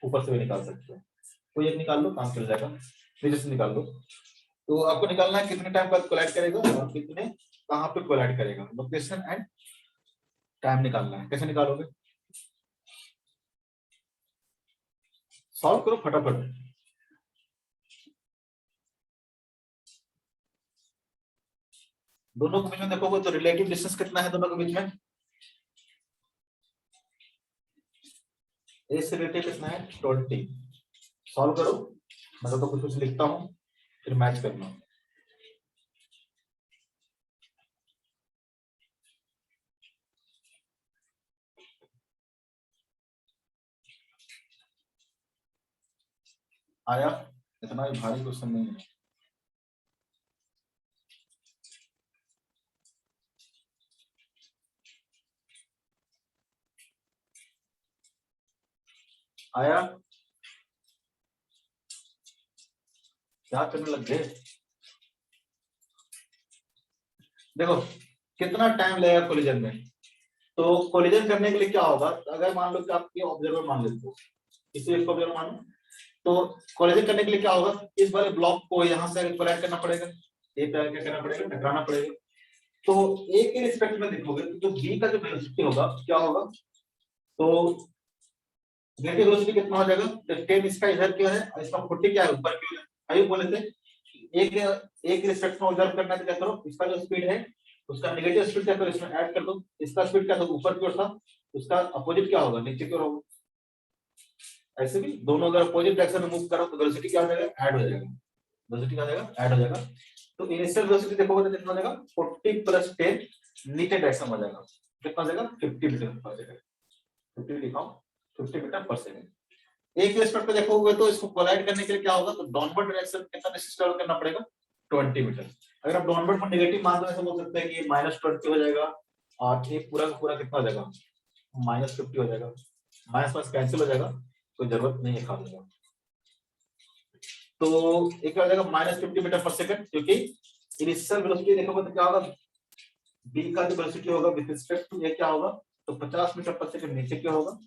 ऊपर से भी निकाल सकते हो, कोई एक निकाल लो, काम चल जाएगा, नीचे से निकाल लो। तो आपको निकालना है कितने टाइम बाद कोलाइड करेगा और कितने कहां पे कोलाइड करेगा, लोकेशन एंड टाइम निकालना है। कैसे निकालोगे, सॉल्व करो फटाफट। दोनों के बीच में देखोगे तो रिलेटिव डिस्टेंस कितना है दोनों के बीच में, ए से रिलेटिव कितना है 20। सॉल्व करो, मैं तो कुछ लिखता हूं फिर मैच करना। आया, इतना भी भारी क्वेश्चन नहीं है। आया, क्या करने लग गए? देखो कितना टाइम लगेगा कोलिजन में। तो कोलिजन करने के लिए क्या होगा, अगर मान लो कि आप ये ऑब्जर्वर मान लेते हो, इसे इसको ऑब्जर्वर मानो, तो कोलिजन करने के लिए क्या होगा, इस वाले ब्लॉक को यहाँ से कोलैड करना पड़ेगा, ए पे क्या करना पड़ेगा, टकराना पड़ेगा। तो ए के रिस्पेक्ट में देखोगे तो जो बी का जो वेलोसिटी होगा क्या होगा, तो नेगेटिव वेलोसिटी कितना हो जाएगा, तो 10 इसका इधर क्यों है और इसका 40 क्या है ऊपर क्यों है। आइए बोले थे एक रिस्पेक्ट में ऑब्जर्व करना है तो क्या करो, इसका जो स्पीड है उसका नेगेटिव स्पीड क्या करो इसमें ऐड कर दो, इसका स्पीड क्या था ऊपर की ओर था, उसका अपोजिट क्या होगा नीचे की ओर होगा। ऐसे भी दोनों अगर अपोजिट डायरेक्शन में मूव करो तो वेलोसिटी क्या हो जाएगा, ऐड हो जाएगा, वेलोसिटी क्या हो जाएगा, ऐड हो जाएगा। तो इनिशियल वेलोसिटी देखोगे तो कितना हो जाएगा, 40 + 10 नीचे डायरेक्शन हो जाएगा, कितना हो जाएगा 50 metre per second, 50 लिखाओ 50 metre per second. एक रिस्पेक्ट पे देखोगे तो इसको कोलाइड करने के लिए क्या होगा, तो डाउनवर्ड डायरेक्शन कितना डिस्टेंस ट्रैवल करना पड़ेगा, 20 मीटर। अगर आप डाउनवर्ड को नेगेटिव मान दो ऐसा बोल सकते हैं कि -20 हो जाएगा और ये पूरा का पूरा कितना हो जाएगा, -50 हो जाएगा, माइनस प्लस कैंसिल हो जाएगा, कोई जरूरत नहीं है खा देगा। तो एक हो जाएगा -50 मीटर पर सेकंड, क्योंकि इनिशियल वेलोसिटी देखोगे तो क्या होगा, बी का जो वेलोसिटी होगा विद रिस्पेक्ट टू ये क्या होगा, तो 50 मीटर पर सेकंड नीचे क्या होगा,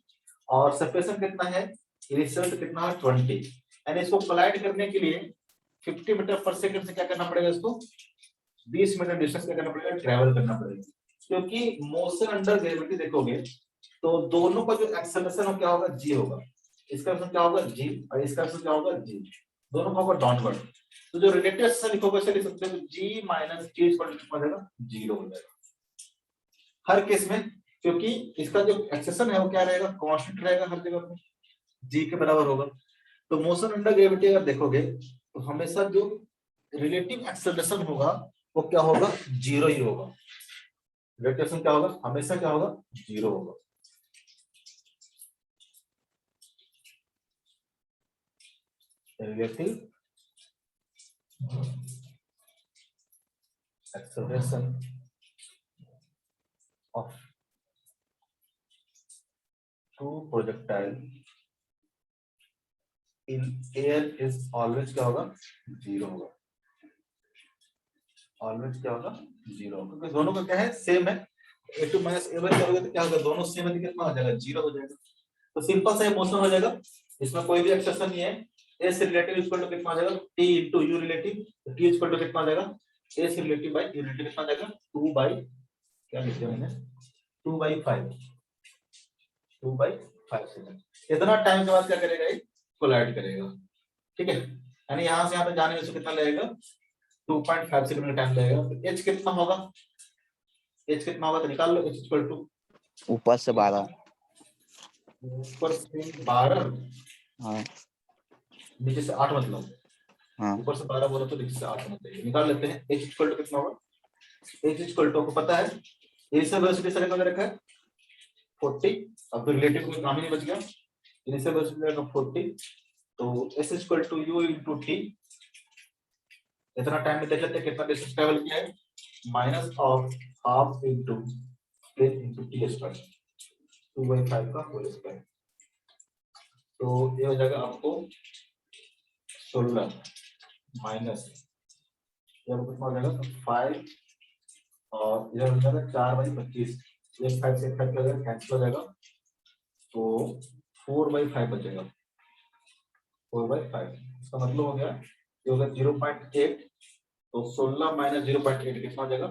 और सेपरेशन कितना है इनिशियल से कितना है 20, यानी इसको कोलाइड करने के लिए 50 मीटर पर सेकंड से क्या करना पड़ेगा, इसको 20 मीटर डिस्टेंस क्या करना पड़ेगा, ट्रैवल करना पड़ेगा। क्योंकि मोशन अंडर ग्रेविटी देखोगे तो दोनों का जो एक्सेलरेशन हो क्या होगा, जी होगा, इसका एक्सेलरेशन क्या होगा जी, और इसका एक्सेलरेशन क्या होगा जी, दोनों का होगा डाउनवर्ड। तो जो रिलेटिव एक्सेलरेशन लिखोगे इसे लिख सकते हो जी माइनस टी इक्वल टू हो जाएगा 0 हो जाएगा हर केस में, क्योंकि इसका जो एक्सेलरेशन है वो क्या रहेगा, कांस्टेंट रहेगा हर जगह पे, जी के बराबर होगा। तो मोशन अंडर ग्रेविटी अगर देखोगे तो हमेशा जो रिलेटिव एक्सेलरेशन होगा वो क्या होगा, 0 ही होगा। रिलेटिव क्या होगा, हमेशा क्या होगा, 0 होगा। Relative acceleration of two projectile in air is always क्या होगा, 0 होगा, ऑलवेज क्या होगा, 0 होगा, क्योंकि दोनों का क्या है सेम है, a2 - a1 करोगे तो क्या होगा, दोनों सेम है तो कितना हो जाएगा, 0 हो जाएगा। तो सिंपल सा मोशन हो जाएगा, इसमें कोई भी एक्सेप्शन नहीं है। a से रिलेटिव इक्वल टू कितना हो जाएगा, t * u रिलेटिव, तो t इक्वल टू कितना हो जाएगा, a से रिलेटिव बाय u रिलेटिव कितना हो जाएगा, 2 बाय क्या लिख दिया मैंने, 2/5 सेकंड। इतना टाइम के बाद क्या करेगा, ये कोलाइड करेगा, ठीक है। यानी यहां से यहां पे जाने में कितना लगेगा, 2.5 सेकंड का टाइम लगेगा। तो h कितना होगा, h कितना होगा तो निकाल लो, h इक्वल टू ऊपर से 12, ऊपर से 12, हाँ नीचे से 8 मतलब, हाँ ऊपर से 12 बोला तो नीचे से 8 मतलब, निकाल लेते हैं। h इक्वल टू कितना होगा, h इक्वल टू को पता है, इनिशियल वेलोसिटी से लेकर रखा है 40, अब तो रिलेटिव कोई काम ही नहीं बच गया, इनिशियल वेलोसिटी का 40, तो s equal to u into t, इतना टाइम में देख लेते हैं कितना डिस्टेंस ट्रैवल किया है, -½ इनटू 10 इनटू t स्क्वायर, 2/5 का होल स्क्वायर। तो ये हो जाएगा आपको 16 माइनस ये कितना हो जाएगा 5, और इधर हो जाएगा 4/25, ये 5 से 5 का कैंसिल हो जाएगा, तो 4/5 बचेगा, 4/5। इसका मतलब हो गया ये होगा 0.8, तो 16 - 0.8 कितना हो जाएगा,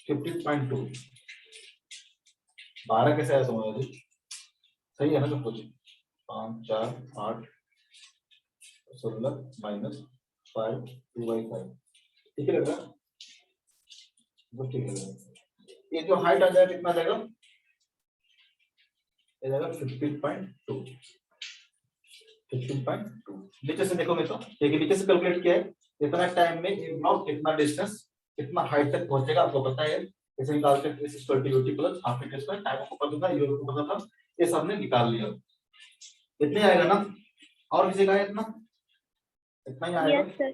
15.2। 12 कैसे आया समझ जी, सही है ना सब कुछ, 5 4 8 16 - 5 2/5, ठीक है लगा, ठीक है। ये जो हाइट आ जाएगा कितना जाएगा, ये जाएगा 15.2। नीचे से देखोगे तो देखिए नीचे से कैलकुलेट किया है, इतना टाइम में ये ब्लॉक कितना डिस्टेंस कितना हाइट तक पहुंचेगा आपको पता है, इसे निकालते हैं s equal to ut plus half metre square, time को पता था, u को पता था, ये सब हमने निकाल लिया। इतने आएगा ना, और किसी का है इतना ही आएगा, Yes, sir.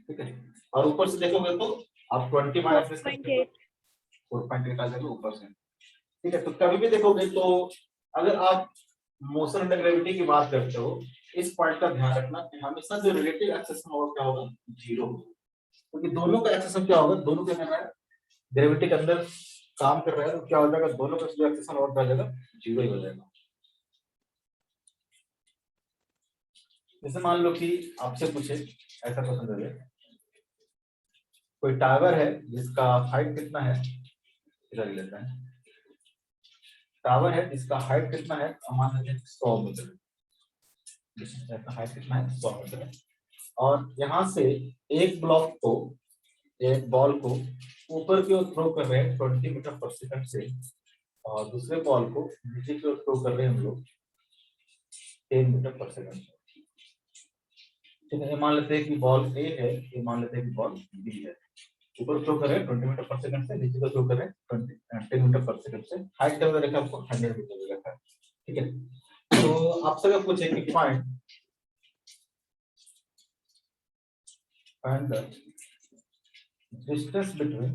ठीक है। और ऊपर से देखोगे तो आप 20 माइनस 4.8. 4.8 आ जाएगा ऊपर से, ठीक है। तो कभी भी देखोगे तो अगर आप मोशन अंडर ग्रेविटी की बात करते हो इस पॉइंट का ध्यान रखना कि हमेशा जो रिलेटिव एक्सेशन होगा क्या होगा, जीरो होगा, क्योंकि दोनों का एक्सेशन क्या होगा, दोनों के अंदर डेरिवेटिव के अंदर काम कर रहा है, तो क्या हो जाएगा, दोनों का जो एक्सेशन होगा क्या हो जाएगा, जीरो ही हो जाएगा। जैसे मान लो कि आपसे पूछे ऐसा क्वेश्चन दे दे, कोई टावर है जिसका हाइट कितना है, इधर लेता है, टावर है जिसका हाइट कितना है, मान लेते हैं 100 मीटर, हाइट कितना है 100 मीटर है, और यहाँ से एक ब्लॉक को, एक बॉल को ऊपर की ओर थ्रो कर रहे हैं 20 मीटर पर सेकंड से, और दूसरे बॉल को नीचे की ओर थ्रो कर रहे हैं हम लोग 10 मीटर पर सेकंड से। ठीक है, ये मान लेते हैं कि बॉल ए है, ये मान लेते हैं कि बॉल बी है, ऊपर थ्रो कर रहे हैं 20 मीटर पर सेकंड से, नीचे को थ्रो कर रहे हैं 10 मीटर पर सेकंड से, हाइट का रखा आपको 100 मीटर दे रखा है। ठीक है, तो आपसे अगर पूछे कि find the distance between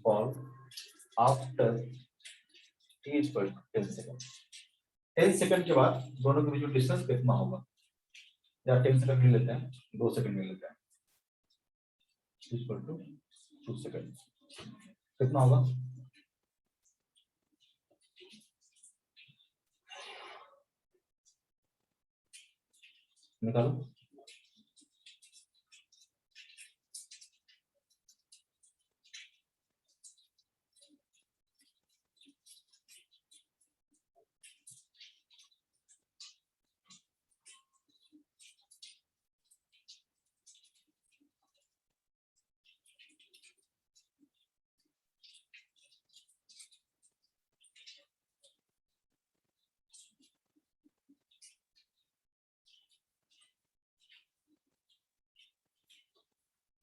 ball after t is equal to 10 second, 10 second के बाद दोनों के बीच में डिस्टेंस कितना होगा, या 10 सेकंड ले लेते हैं, 2 सेकंड ले लेते हैं, इक्वल टू 2 सेकंड, कितना होगा, निकालो।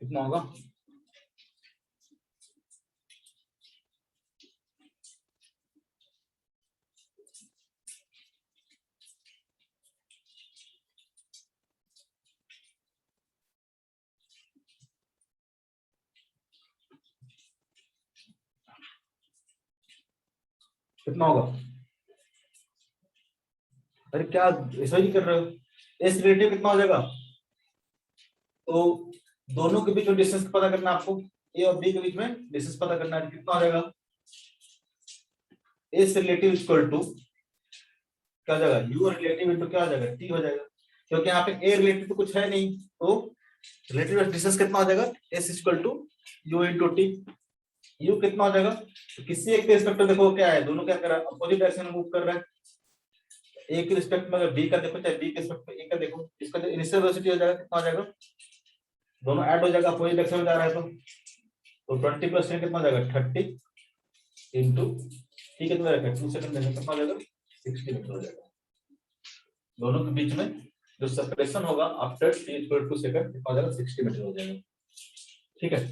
कितना होगा, कितना होगा, अरे क्या ऐसा ही कर रहे हो, एस रिलेटिव कितना हो जाएगा, तो दोनों के बीच में डिस्टेंस पता करना है आपको, ए और बी के बीच में डिस्टेंस पता करना है, कितना हो जाएगा, एस रिलेटिव इक्वल टू क्या हो जाएगा, यू रिलेटिव इनटू क्या हो जाएगा, टी हो जाएगा, क्योंकि यहाँ पे ए रिलेटिव तो कुछ है नहीं, तो रिलेटिव डिस्टेंस कितना हो जाएगा, s equal to u into t, u कितना हो जाएगा, तो किसी एक के रिस्पेक्ट में देखो क्या है, दोनों क्या कर रहा है, अपोजिट डायरेक्शन में मूव कर रहा है, ए के रिस्पेक्ट में अगर बी का देखो चाहे बी के रिस्पेक्ट में ए का देखो, इसका जो इनिशियल वेलोसिटी हो जाएगा कितना हो जाएगा, दोनों ऐड हो जाएगा, अपोजिट डायरेक्शन में जा रहा है, तो 20 प्लस 10 कितना हो जाएगा, 30 इंटू टी कितना रहेगा, 2 सेकंड में कितना हो जाएगा, 60 मीटर हो जाएगा, दोनों के बीच में जो सेपरेशन होगा after t equal to second कितना हो जाएगा, 60 मीटर हो जाएगा। ठीक है,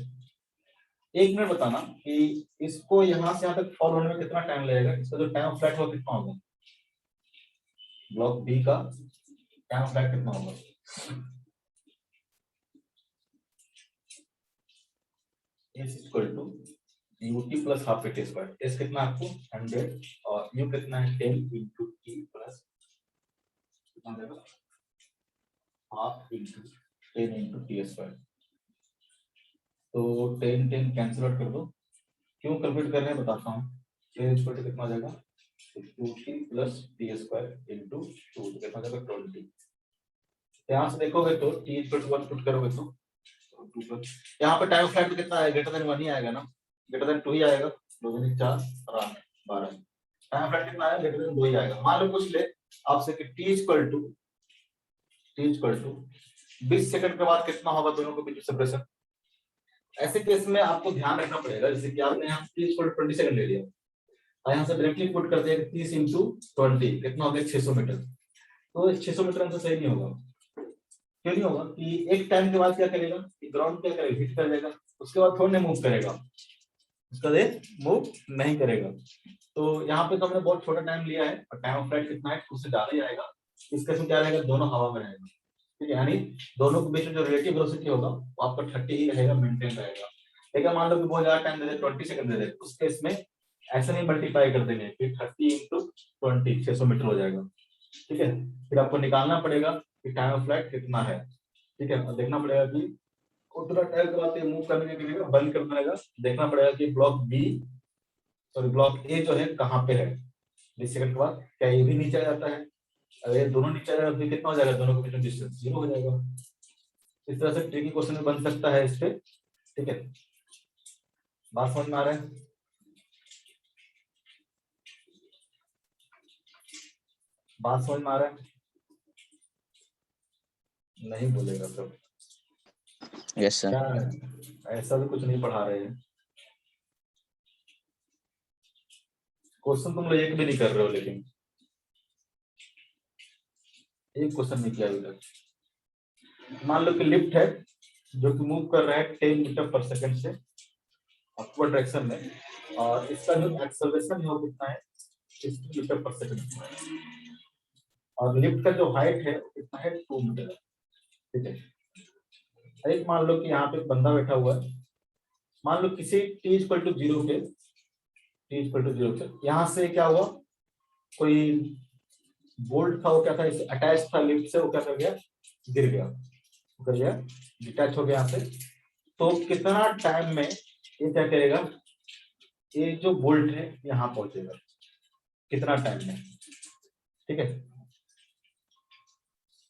एक मिनट बताना कि इसको यहां से यहां तक फॉल होने में कितना टाइम लगेगा, इसका जो टाइम ऑफ फ्लाइट होगा कितना होगा, ब्लॉक बी का टाइम ऑफ फ्लाइट कितना होगा, s equal to ut plus half t square, s कितना आपको 100 और u कितना है 10 इंटू t प्लस कितना देगा half into 10 into t square, तो 10 10 कैंसिल आउट कर दो, क्यों कैलकुलेट कर रहे हैं बताता हूँ, a इक्वल टू कितना आ जाएगा 2t plus T square into 2 कितना आ जाएगा 20, यहाँ से देखोगे तो t इक्वल टू 1 पुट करोगे तो 2 प्लस यहाँ पे टाइम ऑफ फ्लाइट कितना आएगा, ग्रेटर देन 1 ही आएगा ना, ग्रेटर देन 2 ही आएगा, 2 दूनी 4 12, टाइम ऑफ फ्लाइट कितना आएगा, ग्रेटर देन 2 ही आएगा। मान लो पूछ ले आपसे कि t इक्वल टू 20 सेकंड के बाद कितना होगा दोनों के बीच सेपरेशन, ऐसे केस में आपको ध्यान रखना पड़ेगा, जैसे कि आपने यहाँ 30 इक्वल टू 20 सेकंड ले लिया और यहाँ से डायरेक्टली पुट करते हैं 30 इंटू 20 कितना हो गया 600 मीटर, तो 600 मीटर आंसर सही नहीं होगा, क्यों नहीं होगा कि एक टाइम के बाद क्या करेगा, ग्राउंड क्या करेगा, हिट कर देगा, उसके बाद थोड़ा मूव करेगा, उसका देख मूव नहीं करेगा, तो यहाँ पे तो हमने बहुत छोटा टाइम लिया है और टाइम ऑफ फ्लाइट कितना है उससे ज्यादा ही आएगा, इस केस में क्या रहेगा, दोनों हवा में रहेगा, ठीक है, यानी दोनों के बीच में जो रिलेटिव वेलोसिटी होगा वो आपका 30 ही रहेगा, मेंटेन रहेगा। लेकिन मान लो कि बहुत ज्यादा टाइम दे दे 20 सेकंड दे दे, उस केस में ऐसे नहीं मल्टीप्लाई कर देंगे कि 30 इंटू 20 600 मीटर हो जाएगा। ठीक है, फिर आपको निकालना पड़ेगा कि टाइम ऑफ फ्लाइट कितना है। ठीक है, और देखना पड़ेगा कि उतना टाइम के बाद मूव करने के लिए बंद करना पड़ेगा। देखना पड़ेगा कि block B sorry block A जो है कहाँ पे है। 20 सेकंड के बाद क्या ये भी नीचे आ जाता है? अगर ये दोनों नीचे आ जाएगा तो कितना हो जाएगा? दोनों के बीच में डिस्टेंस 0 हो जाएगा। इस तरह से ट्रिकी क्वेश्चन बन सकता है इस पे। ठीक है, बात समझ में आ रहा है? बात समझ में आ रहा है? नहीं बोलेगा सब। Yes sir. क्या है? ऐसा भी कुछ नहीं पढ़ा रहे हैं। क्वेश्चन तुम लोग एक भी नहीं कर रहे हो, लेकिन एक क्वेश्चन नहीं किया अभी तक। मान लो कि लिफ्ट है जो कि मूव कर रहा है 10 मीटर पर सेकंड से अपवर्ड डायरेक्शन में, और इसका जो एक्सेलरेशन है वो कितना है? 60 मीटर पर सेकंड। और लिफ्ट का जो हाइट है वो कितना है? 2 मीटर। ठीक है, एक मान लो कि यहाँ पे एक बंदा बैठा हुआ है। मान लो किसी t इक्वल टू 0 पे यहाँ से क्या हुआ? कोई बोल्ट था, वो क्या था? इसे अटैच था लिफ्ट से, वो क्या कर गया? गिर गया, डिटैच हो गया यहाँ से। तो कितना टाइम में ये क्या करेगा? ये जो बोल्ट है यहाँ पहुंचेगा, कितना टाइम में? ठीक है,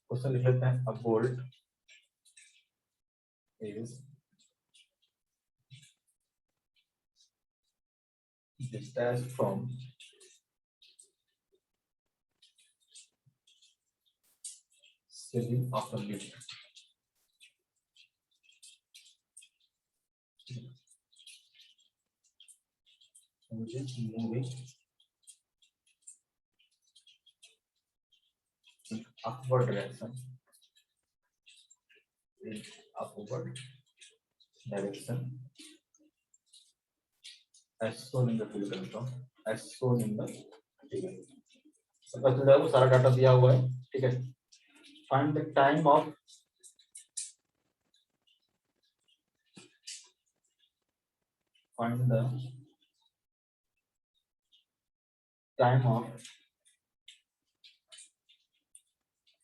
क्वेश्चन लिख लेते हैं। अब bolt is detached from ceiling of the lift which is moving in upward direction. In upward direction as shown in the figure. As shown in the figure. सबका जो है वो सारा डाटा दिया हुआ है। ठीक है, find the time of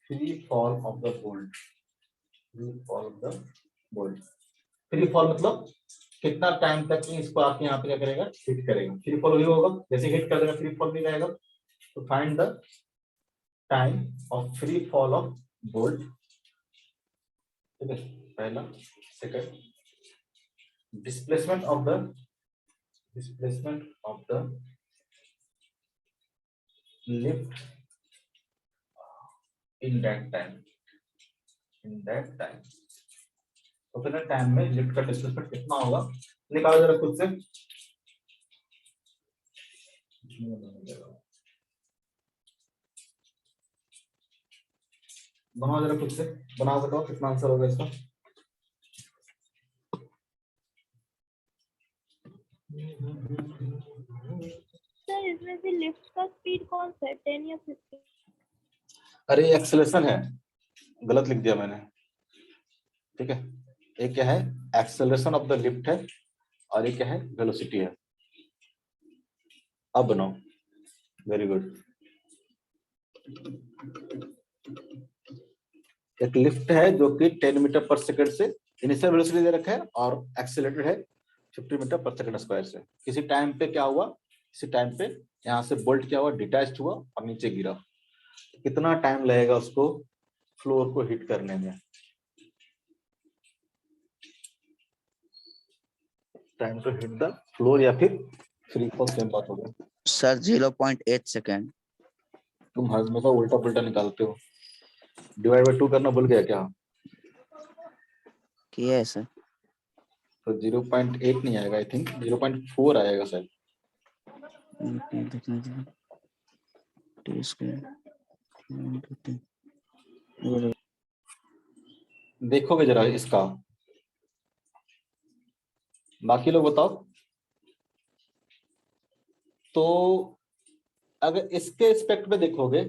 free fall of the bolt. Free fall of the bolt. Free fall मतलब कितना टाइम तक इसको आप यहाँ पे क्या करेगा? हिट करेगा। फ्री फॉल भी होगा, जैसे हिट कर देगा फ्री फॉल भी रहेगा। तो find the time of free fall of bolt. ठीक है, पहला। Second, displacement of the lift in that time. तो कितना टाइम में लिफ्ट का डिस्प्लेसमेंट कितना होगा? निकालो जरा खुद से। बनाओ जरा खुद से, बनाओ, बताओ कितना आंसर होगा इसका। सर इसमें से लिफ्ट का स्पीड कौन सा है, 10 या 15? अरे एक्सेलरेशन है, गलत लिख दिया मैंने। ठीक है, एक क्या है? एक्सेलरेशन ऑफ द लिफ्ट है, और एक क्या है? वेलोसिटी है। अब बनाओ, वेरी गुड। एक लिफ्ट है जो कि 10 मीटर पर सेकंड से इनिशियल वेलोसिटी दे रखा है, और एक्सेलरेटेड है 50 मीटर पर सेकंड स्क्वायर से। किसी टाइम पे क्या हुआ? किसी टाइम पे यहाँ से बोल्ट क्या हुआ? डिटैच्ड हुआ और नीचे गिरा। कितना टाइम लगेगा उसको फ्लोर को हिट करने में? Time to hit the floor या फिर फ्री फॉल, सेम बात हो गई। Sir 0.8 second. तुम हमेशा उल्टा पुल्टा निकालते हो। डिवाइड बाय 2 करना भूल गया क्या? किया है सर। तो 0.8 नहीं आएगा, आई थिंक 0.4 आएगा शायद। देखोगे जरा इसका, बाकी लोग बताओ। तो अगर इसके रिस्पेक्ट में देखोगे,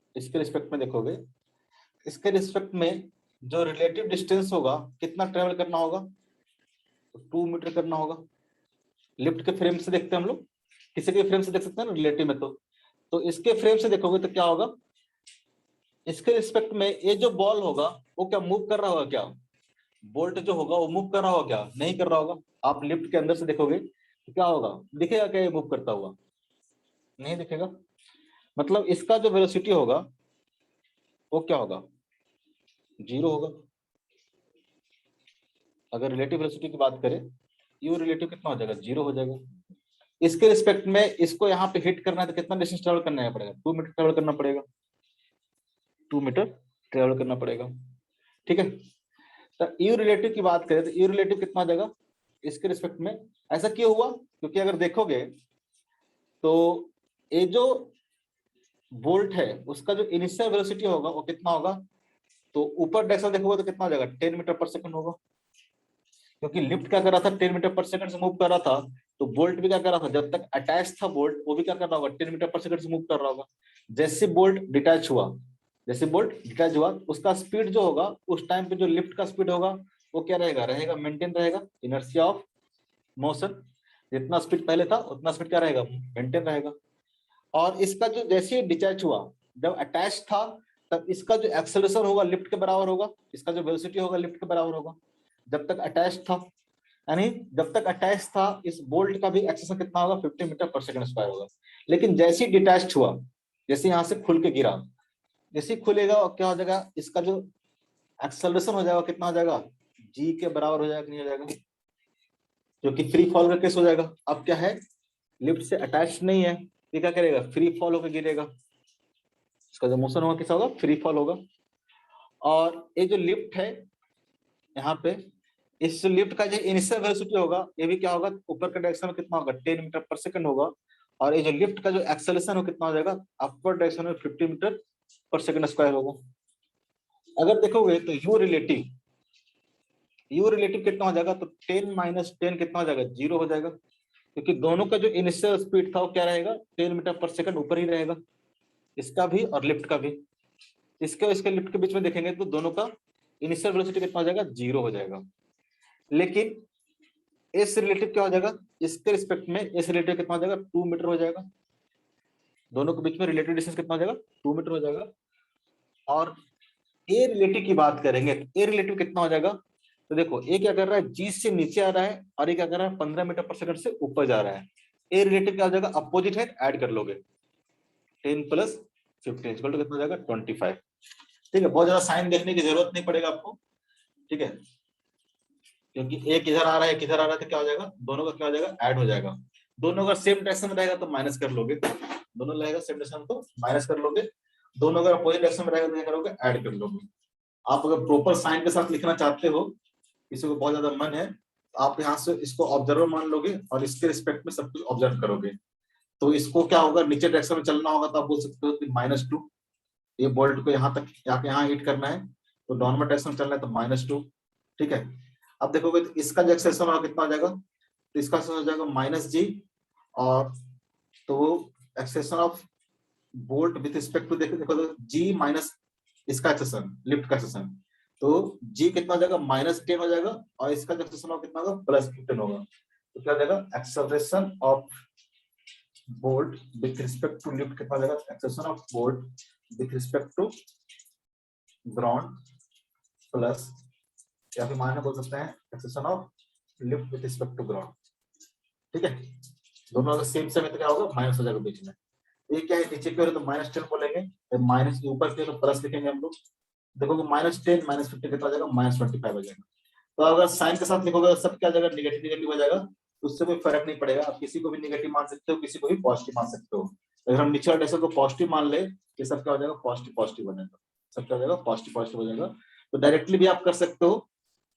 इसके रिस्पेक्ट में जो रिलेटिव डिस्टेंस होगा, कितना ट्रेवल करना होगा? 2 मीटर करना होगा। लिफ्ट के फ्रेम से देखते हैं हम लोग, किसी के फ्रेम से देख सकते हैं ना रिलेटिव में, तो इसके फ्रेम से देखोगे तो क्या होगा, इसके रिस्पेक्ट में ये जो बॉल होगा वो क्या मूव कर रहा होगा, क्या बोल्ट जो होगा वो मूव कर रहा होगा, क्या नहीं कर रहा होगा। आप लिफ्ट के अंदर से देखोगे तो क्या होगा, दिखेगा क्या ये मूव करता हुआ, नहीं दिखेगा। मतलब इसका जो वेलोसिटी होगा वो क्या होगा, 0 होगा। अगर रिलेटिव वेलोसिटी की बात करें, यू रिलेटिव कितना हो जाएगा, 0 हो जाएगा। इसके रिस्पेक्ट में इसको यहाँ पे हिट करना है तो कितना डिस्टेंस ट्रेवल करना पड़ेगा, 2 मीटर ट्रेवल करना पड़ेगा, 2 मीटर ट्रेवल करना पड़ेगा, ठीक है। तो यू रिलेटिव की बात करें तो यू रिलेटिव कितना हो जाएगा इसके रिस्पेक्ट में। ऐसा क्यों हुआ, क्योंकि अगर देखोगे तो ये जो बोल्ट है उसका जो इनिशियल वेलोसिटी होगा वो कितना होगा, तो ऊपर डायरेक्शन देखोगे तो कितना हो जाएगा, 10 मीटर पर सेकंड होगा। क्योंकि लिफ्ट क्या कर रहा था, 10 मीटर पर सेकंड से मूव कर रहा था, तो बोल्ट भी क्या कर रहा था, जब तक अटैच था बोल्ट वो भी क्या कर रहा होगा, 10 मीटर पर सेकंड से मूव कर रहा होगा। जैसे बोल्ट डिटैच हुआ, उसका स्पीड जो होगा उस टाइम पे जो लिफ्ट का स्पीड होगा वो क्या रहेगा मेंटेन रहेगा, इनर्शिया ऑफ मोशन। जितना स्पीड पहले था उतना स्पीड क्या रहेगा, मेंटेन रहेगा। और इसका जो जैसे ही डिटैच हुआ, जब अटैच था तब इसका जो एक्सेलरेशन होगा लिफ्ट के बराबर होगा, इसका जो वेलोसिटी होगा लिफ्ट के बराबर होगा जब तक अटैच था। यानी जब तक अटैच था इस बोल्ट का भी एक्सेलरेशन कितना होगा, 50 मीटर पर सेकंड स्क्वायर होगा। लेकिन जैसे ही डिटैच हुआ, जैसे यहाँ से खुल के गिरा, जैसे ही खुलेगा और क्या हो जाएगा, इसका जो एक्सेलरेशन हो जाएगा कितना हो जाएगा, जी के बराबर हो जाएगा, नहीं हो जाएगा, जो कि फ्री फॉल का केस हो जाएगा। अब क्या है, लिफ्ट से अटैच नहीं है, ये क्या करेगा, फ्री फॉल होकर गिरेगा, इसका जो मोशन होगा कैसा होगा, फ्री फॉल होगा। और ये जो लिफ्ट है यहाँ पे, इस लिफ्ट का जो इनिशियल वेलोसिटी होगा ये भी क्या होगा, ऊपर के डायरेक्शन में कितना होगा, 10 मीटर पर सेकंड होगा। और ये जो लिफ्ट का जो एक्सेलरेशन हो कितना हो जाएगा, अपवर्ड डायरेक्शन में 50 मीटर पर सेकंड स्क्वायर होगा। अगर देखोगे तो यू रिलेटिव कितना हो जाएगा, तो 10 माइनस 10 कितना हो जाएगा, 0 हो जाएगा। क्योंकि दोनों का जो इनिशियल स्पीड था वो क्या रहेगा, 10 मीटर पर सेकंड ऊपर ही रहेगा, इसका भी और लिफ्ट का भी। इसके लिफ्ट के बीच में देखेंगे तो दोनों का इनिशियल वेलोसिटी कितना हो जाएगा, 0 हो जाएगा। लेकिन इस रिलेटिव क्या हो जाएगा, इसके रिस्पेक्ट में इस रिलेटिव कितना हो जाएगा, 2 मीटर हो जाएगा। दोनों के बीच में रिलेटिव डिस्टेंस कितना हो जाएगा, 2 मीटर हो जाएगा। और ए रिलेटिव की बात करेंगे तो ए रिलेटिव कितना हो जाएगा, तो देखो ए क्या कर रहा है, जी से नीचे आ रहा है और ये क्या कर रहा है, 15 मीटर पर सेकंड से ऊपर जा रहा है। ए रिलेटिव क्या हो जाएगा, अपोजिट है, ऐड कर लोगे, 10 प्लस 15 इक्वल टू कितना हो जाएगा, 25। ठीक है, बहुत ज्यादा साइन देखने की जरूरत नहीं पड़ेगा आपको, ठीक है, क्योंकि एक इधर आ रहा है, किधर आ रहा है, तो क्या हो जाएगा, दोनों का क्या हो जाएगा, ऐड हो जाएगा। दोनों अगर सेम डायरेक्शन में रहेगा तो माइनस कर लोगे, दोनों रहेगा सेम डायरेक्शन तो माइनस कर लोगे, दोनों अगर अपोजिट डायरेक्शन में रहेगा तो क्या करोगे, ऐड कर लोगे। आप अगर प्रॉपर साइन के साथ लिखना चाहते हो, किसी को बहुत ज्यादा मन है, आप यहाँ से इसको ऑब्जर्वर मान लोगे और इसके रिस्पेक्ट में सब कुछ ऑब्जर्व करोगे। तो इसको क्या होगा, नीचे डायरेक्शन में चलना होगा तो आप बोल सकते हो कि -2, ये बोल्ट को यहाँ तक यहाँ हिट करना है तो नॉर्मल डायरेक्शन में चलना है तो -2, ठीक है। अब देखोगे तो इसका जो एक्सेलरेशन होगा कितना हो जाएगा, तो इसका हो जाएगा -g, और तो वो acceleration of bolt with respect to देखो तो g माइनस इसका एक्सेलरेशन, लिफ्ट का एक्सेलरेशन, तो g कितना हो जाएगा, -10 हो जाएगा, और इसका जो एक्सेलरेशन होगा कितना होगा, +15 होगा। तो क्या हो जाएगा, acceleration of bolt with respect to lift कितना हो जाएगा, acceleration of bolt with respect to ground plus, या फिर मानना बोल सकते हैं acceleration of lift with respect to ground, ठीक है। दोनों अगर सेम सेम है तो क्या होगा, माइनस हो जाएगा बीच में। ये क्या है, नीचे की ओर तो -10 बोलेंगे, माइनस के ऊपर की ओर प्लस लिखेंगे हम लोग। देखोगे -10 -15 कितना हो जाएगा, -25 हो जाएगा। तो अगर साइन के साथ लिखोगे सब क्या हो जाएगा, नेगेटिव नेगेटिव हो जाएगा, उससे कोई फर्क नहीं पड़ेगा। आप किसी को भी नेगेटिव मान सकते हो, किसी को भी पॉजिटिव मान सकते हो। अगर हम नीचे वाले को पॉजिटिव मान ले, ये सब क्या हो जाएगा, पॉजिटिव पॉजिटिव बनेगा, सब क्या हो जाएगा, पॉजिटिव पॉजिटिव हो जाएगा। तो डायरेक्टली भी आप कर सकते हो,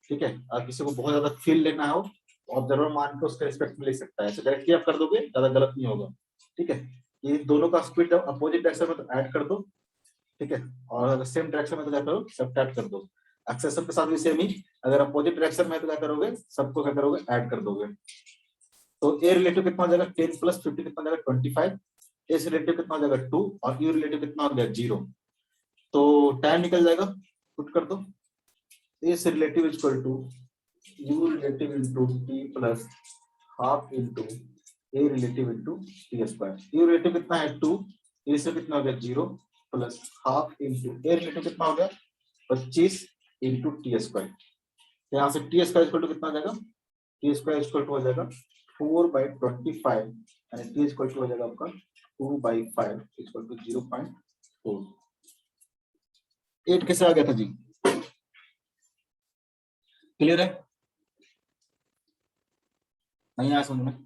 ठीक है। और किसी को बहुत ज्यादा फील लेना हो ऑब्जर्वर मान के उसके रिस्पेक्ट में ले सकता है, ऐसे डायरेक्टली आप कर दोगे ज्यादा गलत नहीं होगा, ठीक है। ये दोनों का स्पीड अपोजिट डायरेक्शन में तो ऐड कर दो, ठीक है, और अगर सेम डायरेक्शन में तो क्या करो, सब्ट्रैक्ट कर दो। एक्सेशन के साथ भी सेम ही, अगर अपोजिट डायरेक्शन में तो क्या करोगे, सबको क्या करोगे, ऐड कर दोगे। तो ए रिलेटिव कितना हो जाएगा, 10 + 50 कितना हो जाएगा, 25। एस रिलेटिव कितना हो जाएगा, 2, और यू रिलेटिव कितना हो गया, 0। तो टाइम निकल जाएगा, पुट कर दो, s relative equal to u relative into t plus half into a relative into t square. A relative कितना है 2, इससे कितना हो गया 0 plus half into a relative कितना हो गया 25 इंटू टी स्क्वायर। यहाँ से टी स्क्वायर इक्वल टू कितना आ जाएगा, टी स्क्वायर इक्वल टू हो जाएगा 4/25 यानी टी इक्वल टू हो जाएगा आपका 2/5 इक्वल टू 0.4। 8 कैसे आ गया था जी, क्लियर है? नहीं आया समझ में?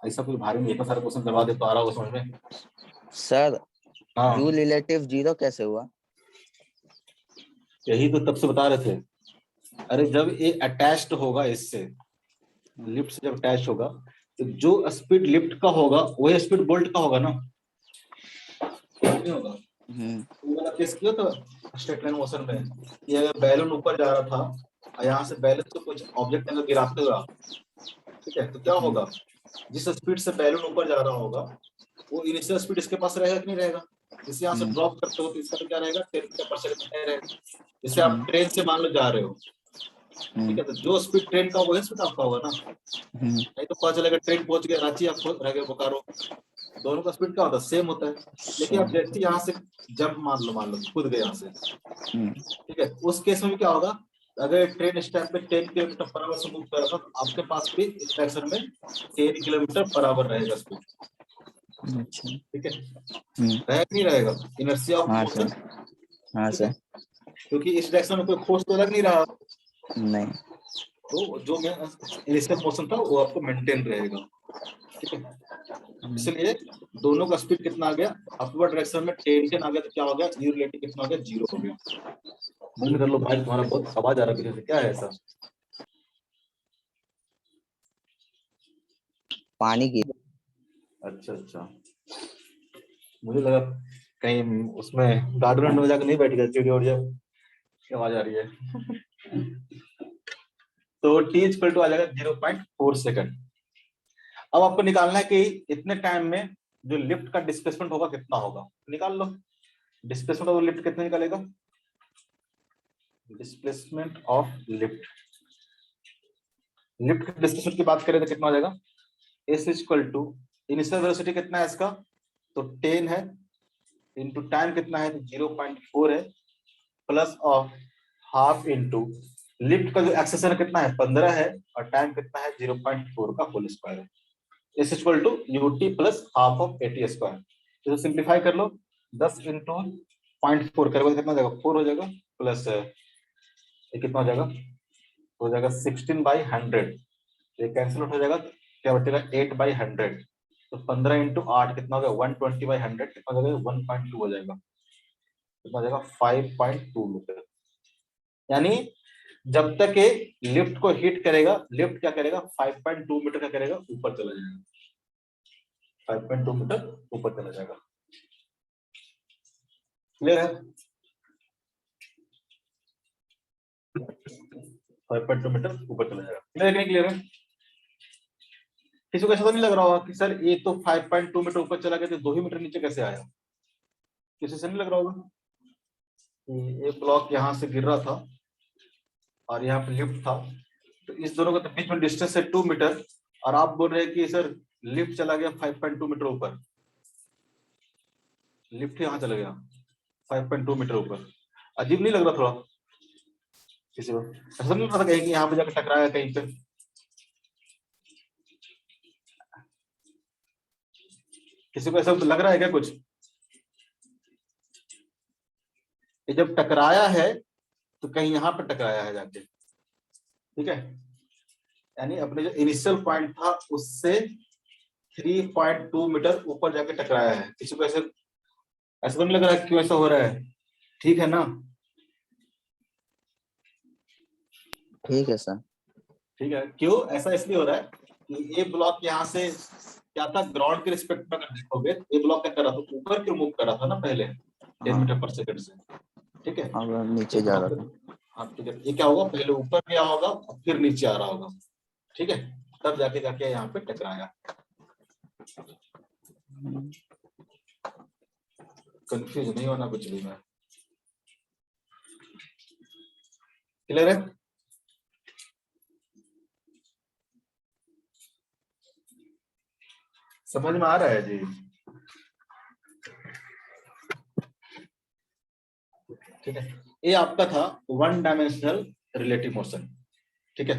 ऐसा कोई भारी नहीं, इतना सारा क्वेश्चन करवा दे तो आ रहा होगा समझ में। सर हाँ यू रिलेटिव 0 कैसे हुआ? यही तो तब से बता रहे थे। अरे जब ये अटैच्ड होगा इससे, लिफ्ट से जब अटैच होगा तो जो स्पीड लिफ्ट का होगा वही स्पीड बोल्ट का होगा ना, नहीं होगा? वो वाला केस किया तो स्ट्रेट लाइन मोशन में कि अगर बैलून ऊपर जा रहा था और यहाँ से बैलून को कुछ ऑब्जेक्ट अगर गिराते हुआ, ठीक है, तो क्या होगा, जिस स्पीड से बैलून ऊपर जा रहा होगा वो इनिशियल स्पीड इसके पास रहेगा कि नहीं रहेगा? इसे यहाँ से ड्रॉप करते हो तो इसका तो क्या रहेगा 10 मीटर पर सेकंड रहेगा। जैसे आप ट्रेन से मान लो जा रहे हो, ठीक है, तो जो स्पीड ट्रेन का वही स्पीड आपका होगा ना, नहीं तो पता चलेगा ट्रेन पहुंच गया रांची, आप रह गए बोकारो, दोनों का स्पीड क्या होता है, सेम होता है। लेकिन आप जैसे यहाँ से जंप मान लो कूद गए यहाँ से, ठीक है, उस केस में भी क्या होगा, अगर ट्रेन स्टैंड पे 10 किलोमीटर पर आवर से मूव कर रहा था तो आपके पास भी इस डायरेक्शन में 10 किलोमीटर पर आवर रहेगा स्पीड, ठीक है, रहेगा नहीं रहेगा, इनर्शिया ऑफ मोशन। हाँ सर। क्योंकि इस डायरेक्शन में कोई फोर्स तो लग नहीं रहा, नहीं। तो जो इनिशियल मोशन था वो आपको मेंटेन रहेगा, ठीक है। इसलिए दोनों का स्पीड कितना आ गया, अपवर्ड डायरेक्शन में 10 आ गया, तो क्या हो गया, यू रिलेटिव कितना हो गया, 0 हो गया। बंद कर लो भाई, तुम्हारा बहुत आवाज आ रहा है पीछे से, क्या है ऐसा? पानी की। अच्छा अच्छा, मुझे लगा कहीं उसमें गार्डन में जाकर नहीं बैठ गया, चिड़िया उड़िया की आवाज आ रही है। तो टी इक्वल टू आ जाएगा 0.4 सेकंड। अब आपको निकालना है कि इतने टाइम में जो लिफ्ट का डिस्प्लेसमेंट होगा कितना होगा, निकाल लो। डिस्प्लेसमेंट ऑफ लिफ्ट कितना निकालेगा, डिस्प्लेसमेंट ऑफ लिफ्ट, लिफ्ट के डिस्प्लेसमेंट की बात करें तो कितना हो जाएगा, s equal to initial velocity कितना है इसका, तो 10 है, इनटू टाइम कितना है, तो 0.4 है, plus of half into lift का जो एक्सेलरेशन कितना है 15 है, और टाइम कितना है 0.4 का होल स्क्वायर है, s equal to u t plus half of a t square. तो सिंप्लीफाई कर लो, 10 इंटू 0.4 करोगे कितना हो जाएगा, 4 हो जाएगा, प्लस ये कितना हो जाएगा 16/100, ये कैंसिल आउट हो जाएगा, क्या बचेगा 8/100, तो 15 इंटू 8 कितना हो गया 120/100, कितना हो जाएगा 1.2 हो जाएगा, कितना हो जाएगा 5.2 मीटर। यानी जब तक ये लिफ्ट को हिट करेगा, लिफ्ट क्या करेगा 5.2 मीटर का करेगा, ऊपर चला जाएगा, 5.2 मीटर ऊपर चला जाएगा। क्लियर है? 5.2 मीटर ऊपर चला जाएगा। क्लियर है कि नहीं क्लियर है? किसी को ऐसा तो नहीं लग रहा होगा कि सर ये तो 5.2 मीटर ऊपर चला गया तो 2 ही मीटर नीचे कैसे आया? किसी से नहीं लग रहा होगा कि ये ब्लॉक यहाँ से गिर रहा था और यहाँ पे लिफ्ट था, तो इस दोनों का बीच में डिस्टेंस है 2 मीटर, और आप बोल रहे हैं कि सर लिफ्ट चला गया 5.2 मीटर ऊपर, लिफ्ट यहाँ चला गया 5.2 मीटर ऊपर। अजीब नहीं लग रहा थोड़ा किसी को? ऐसा नहीं लग रहा कहीं कि यहाँ पे जाकर टकराया कहीं पे? किसी को ऐसा लग रहा है क्या कुछ? ये जब टकराया है तो कहीं यहाँ पे टकराया है जाके, ठीक है, यानी अपने जो इनिशियल पॉइंट था उससे 3.2 मीटर ऊपर जाके टकराया है। किसी को ऐसे ऐसा तो नहीं लग रहा है क्यों ऐसा हो रहा है? ठीक है ना? ठीक है सर। ठीक है, क्यों ऐसा इसलिए हो रहा है कि ये ब्लॉक यहाँ से क्या था, ग्राउंड के रिस्पेक्ट में अगर देखोगे ये ब्लॉक क्या कर रहा था, ऊपर की मूव कर रहा था ना पहले 10 मीटर पर सेकंड से, ठीक है, अब नीचे जा रहा था। हाँ ठीक है, ये क्या होगा, पहले ऊपर गया होगा और फिर नीचे आ रहा होगा, ठीक है, तब जाके जाके यहाँ पे टकराया। कंफ्यूज नहीं होना कुछ भी में। क्लियर है? समझ में आ रहा है जी? ठीक है, ये आपका था वन डायमेंशनल रिलेटिव मोशन। ठीक है,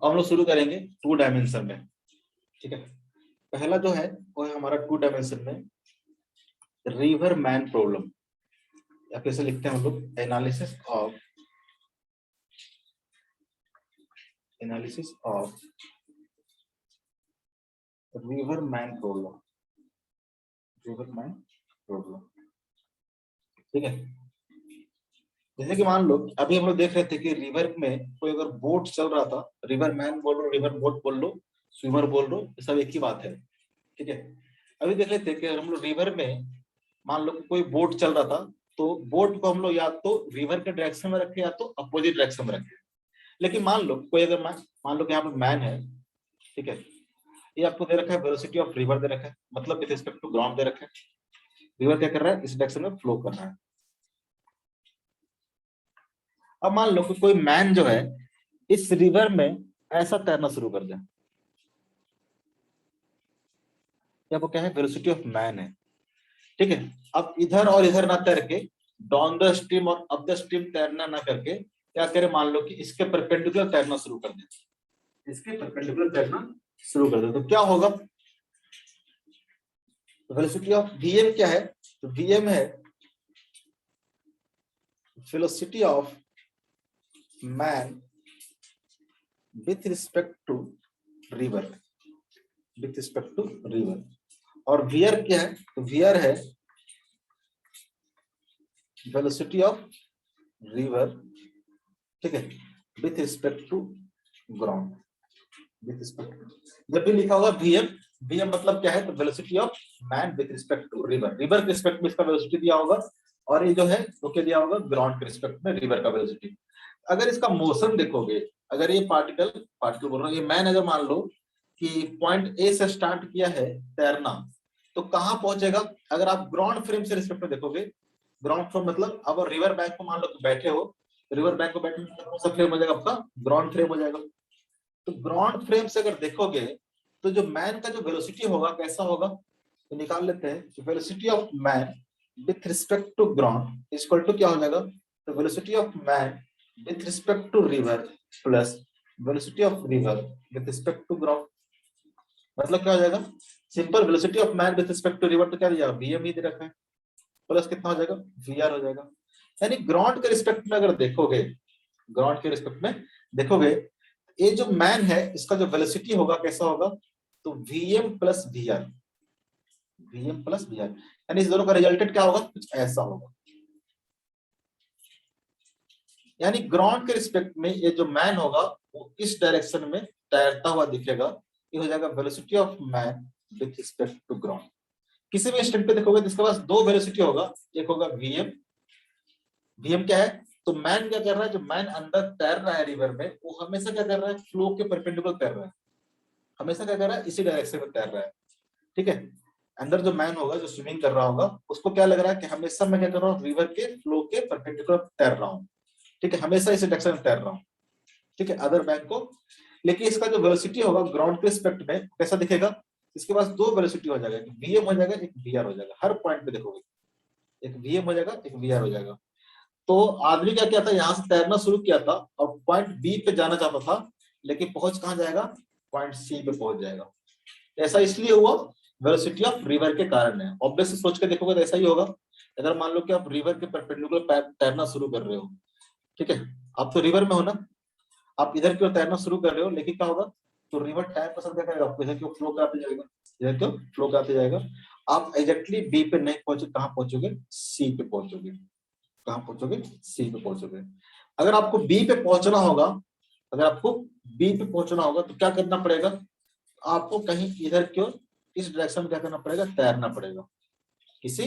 अब हम लोग शुरू करेंगे टू डायमेंशन में। ठीक है, पहला जो है वो है हमारा टू डायमेंशन में रिवर मैन प्रॉब्लम, या कैसे लिखते हैं हम लोग, analysis of river man problem, river man problem. ठीक है, जैसे कि मान लो अभी हम लोग देख रहे थे कि रिवर में कोई अगर बोट चल रहा था, रिवर मैन बोल लो, रिवर बोट बोल लो, स्विमर बोल लो, ये सब एक ही बात है। ठीक है, अभी देख रहे थे कि हम लोग रिवर में मान लो कोई बोट चल रहा था, तो बोट को हम लोग या तो रिवर के डायरेक्शन में रखे या तो अपोजिट डायरेक्शन में रखे। लेकिन मान लो कोई अगर मान लो कि यहाँ पे मैन है, ठीक है, ये आपको दे रखा है वेलोसिटी ऑफ रिवर दे रखा है, मतलब विद रिस्पेक्ट टू ग्राउंड दे रखा है, रिवर क्या कर रहा है, इस डायरेक्शन में फ्लो कर रहा है। अब मान लो कि कोई मैन जो है इस रिवर में ऐसा तैरना शुरू कर दे, या वो क्या है, वेलोसिटी ऑफ मैन है। ठीक है, अब इधर और इधर ना तैर के डाउन द स्ट्रीम और अप द स्ट्रीम तैरना ना करके क्या करे, मान लो कि इसके परपेंडिकुलर तैरना शुरू कर दे, इसके परपेंडिकुलर तैरना शुरू कर दे, तो क्या होगा, वेलोसिटी ऑफ वीएम क्या है, तो वीएम है velocity of man with respect to river, with respect to river. और वियर क्या है, तो वियर है वेलोसिटी ऑफ रिवर, ठीक है, with respect to ground, with respect. जब भी लिखा होगा वीएम, वीएम मतलब क्या है, तो velocity of man with respect to river, river के रिस्पेक्ट में इसका वेलोसिटी दिया होगा, और ये जो है वो क्या दिया होगा, ग्राउंड के रिस्पेक्ट में रिवर का वेलोसिटी। अगर इसका मोशन देखोगे, अगर ये पार्टिकल बोल रहा हूँ, ये मैन अगर मान लो कि पॉइंट ए से स्टार्ट किया है तैरना, तो कहां पहुंचेगा, अगर आप ग्राउंड फ्रेम से रिस्पेक्ट में देखोगे, ग्राउंड फ्रेम मतलब अब रिवर बैंक को मान लो कि बैठे हो, रिवर बैंक को बैठने में कौन सा फ्रेम हो जाएगा, आपका ग्राउंड फ्रेम हो जाएगा। तो ग्राउंड फ्रेम से अगर देखोगे तो जो मैन का जो वेलोसिटी होगा कैसा होगा, तो निकाल लेते हैं, velocity of man with respect to ground equal to क्या हो जाएगा, तो velocity of man with respect to river plus velocity of river with respect to ground. मतलब क्या हो जाएगा, simple velocity of man with respect to river तो क्या दिया, वीएम ही दे रखा है, प्लस कितना हो जाएगा, वीआर हो जाएगा। यानी ग्राउंड के रिस्पेक्ट में अगर देखोगे, ग्राउंड के रिस्पेक्ट में देखोगे, ये जो मैन है इसका जो वेलोसिटी होगा कैसा होगा, तो VM plus VR, VM plus VR, यानी इस दोनों का रिजल्टेंट क्या होगा, कुछ ऐसा होगा। यानी ग्राउंड के रिस्पेक्ट में ये जो मैन होगा वो इस डायरेक्शन में तैरता हुआ दिखेगा, ये हो जाएगा velocity of man with respect to ground. किसी भी इंस्टेंट पे देखोगे तो इसके पास दो वेलोसिटी होगा, एक होगा वीएम, वीएम क्या है, तो मैन क्या कर रहा है, जो मैन अंदर तैर रहा है रिवर में, वो हमेशा क्या कर रहा है, फ्लो के परपेंडिकुलर तैर रहा है, हमेशा क्या कर रहा है, इसी डायरेक्शन में तैर रहा है। ठीक है, अंदर जो मैन होगा जो स्विमिंग कर रहा होगा उसको क्या लग रहा है कि हमेशा मैं क्या कर रहा हूँ, रिवर के फ्लो के परपेंडिकुलर तैर रहा हूँ। ठीक है, हमेशा इसी डायरेक्शन में तैर रहा हूँ। ठीक है, अदर मैन को, लेकिन इसका जो वेलोसिटी होगा ग्राउंड के रिस्पेक्ट में कैसा दिखेगा, इसके पास दो वेलोसिटी हो जाएगा, एक वीएम हो जाएगा, एक वीआर हो जाएगा, हर पॉइंट पे देखोगे एक वीएम हो जाएगा, एक वीआर हो जाएगा। तो आदमी क्या किया था, यहाँ से तैरना शुरू किया था और पॉइंट बी पे जाना चाहता था, लेकिन पहुंच कहाँ जाएगा, पॉइंट सी पे पहुंच जाएगा। ऐसा इसलिए हुआ वेलोसिटी ऑफ रिवर के कारण है। ऑब्वियसली सोच के देखोगे तो ऐसा ही होगा। अगर मान लो कि आप रिवर के परपेंडिकुलर तैरना शुरू कर रहे हो, ठीक है, आप तो रिवर में हो ना, आप इधर की ओर तैरना शुरू कर रहे हो, लेकिन क्या होगा, तो रिवर टाइम पसंद क्या करेगा, आपको इधर की ओर फ्लो कराते जाएगा, इधर की ओर फ्लो कराते जाएगा। आप एग्जैक्टली बी पे नहीं पहुंचे, कहाँ पहुंचोगे, सी पे पहुंचोगे, कहाँ पहुंचोगे, सी पे पहुंचोगे। अगर आपको बी पे पहुंचना होगा, अगर आपको बी पे पहुंचना होगा तो क्या करना पड़ेगा, आपको कहीं इधर की ओर इस डायरेक्शन में क्या करना पड़ेगा, तैरना पड़ेगा, किसी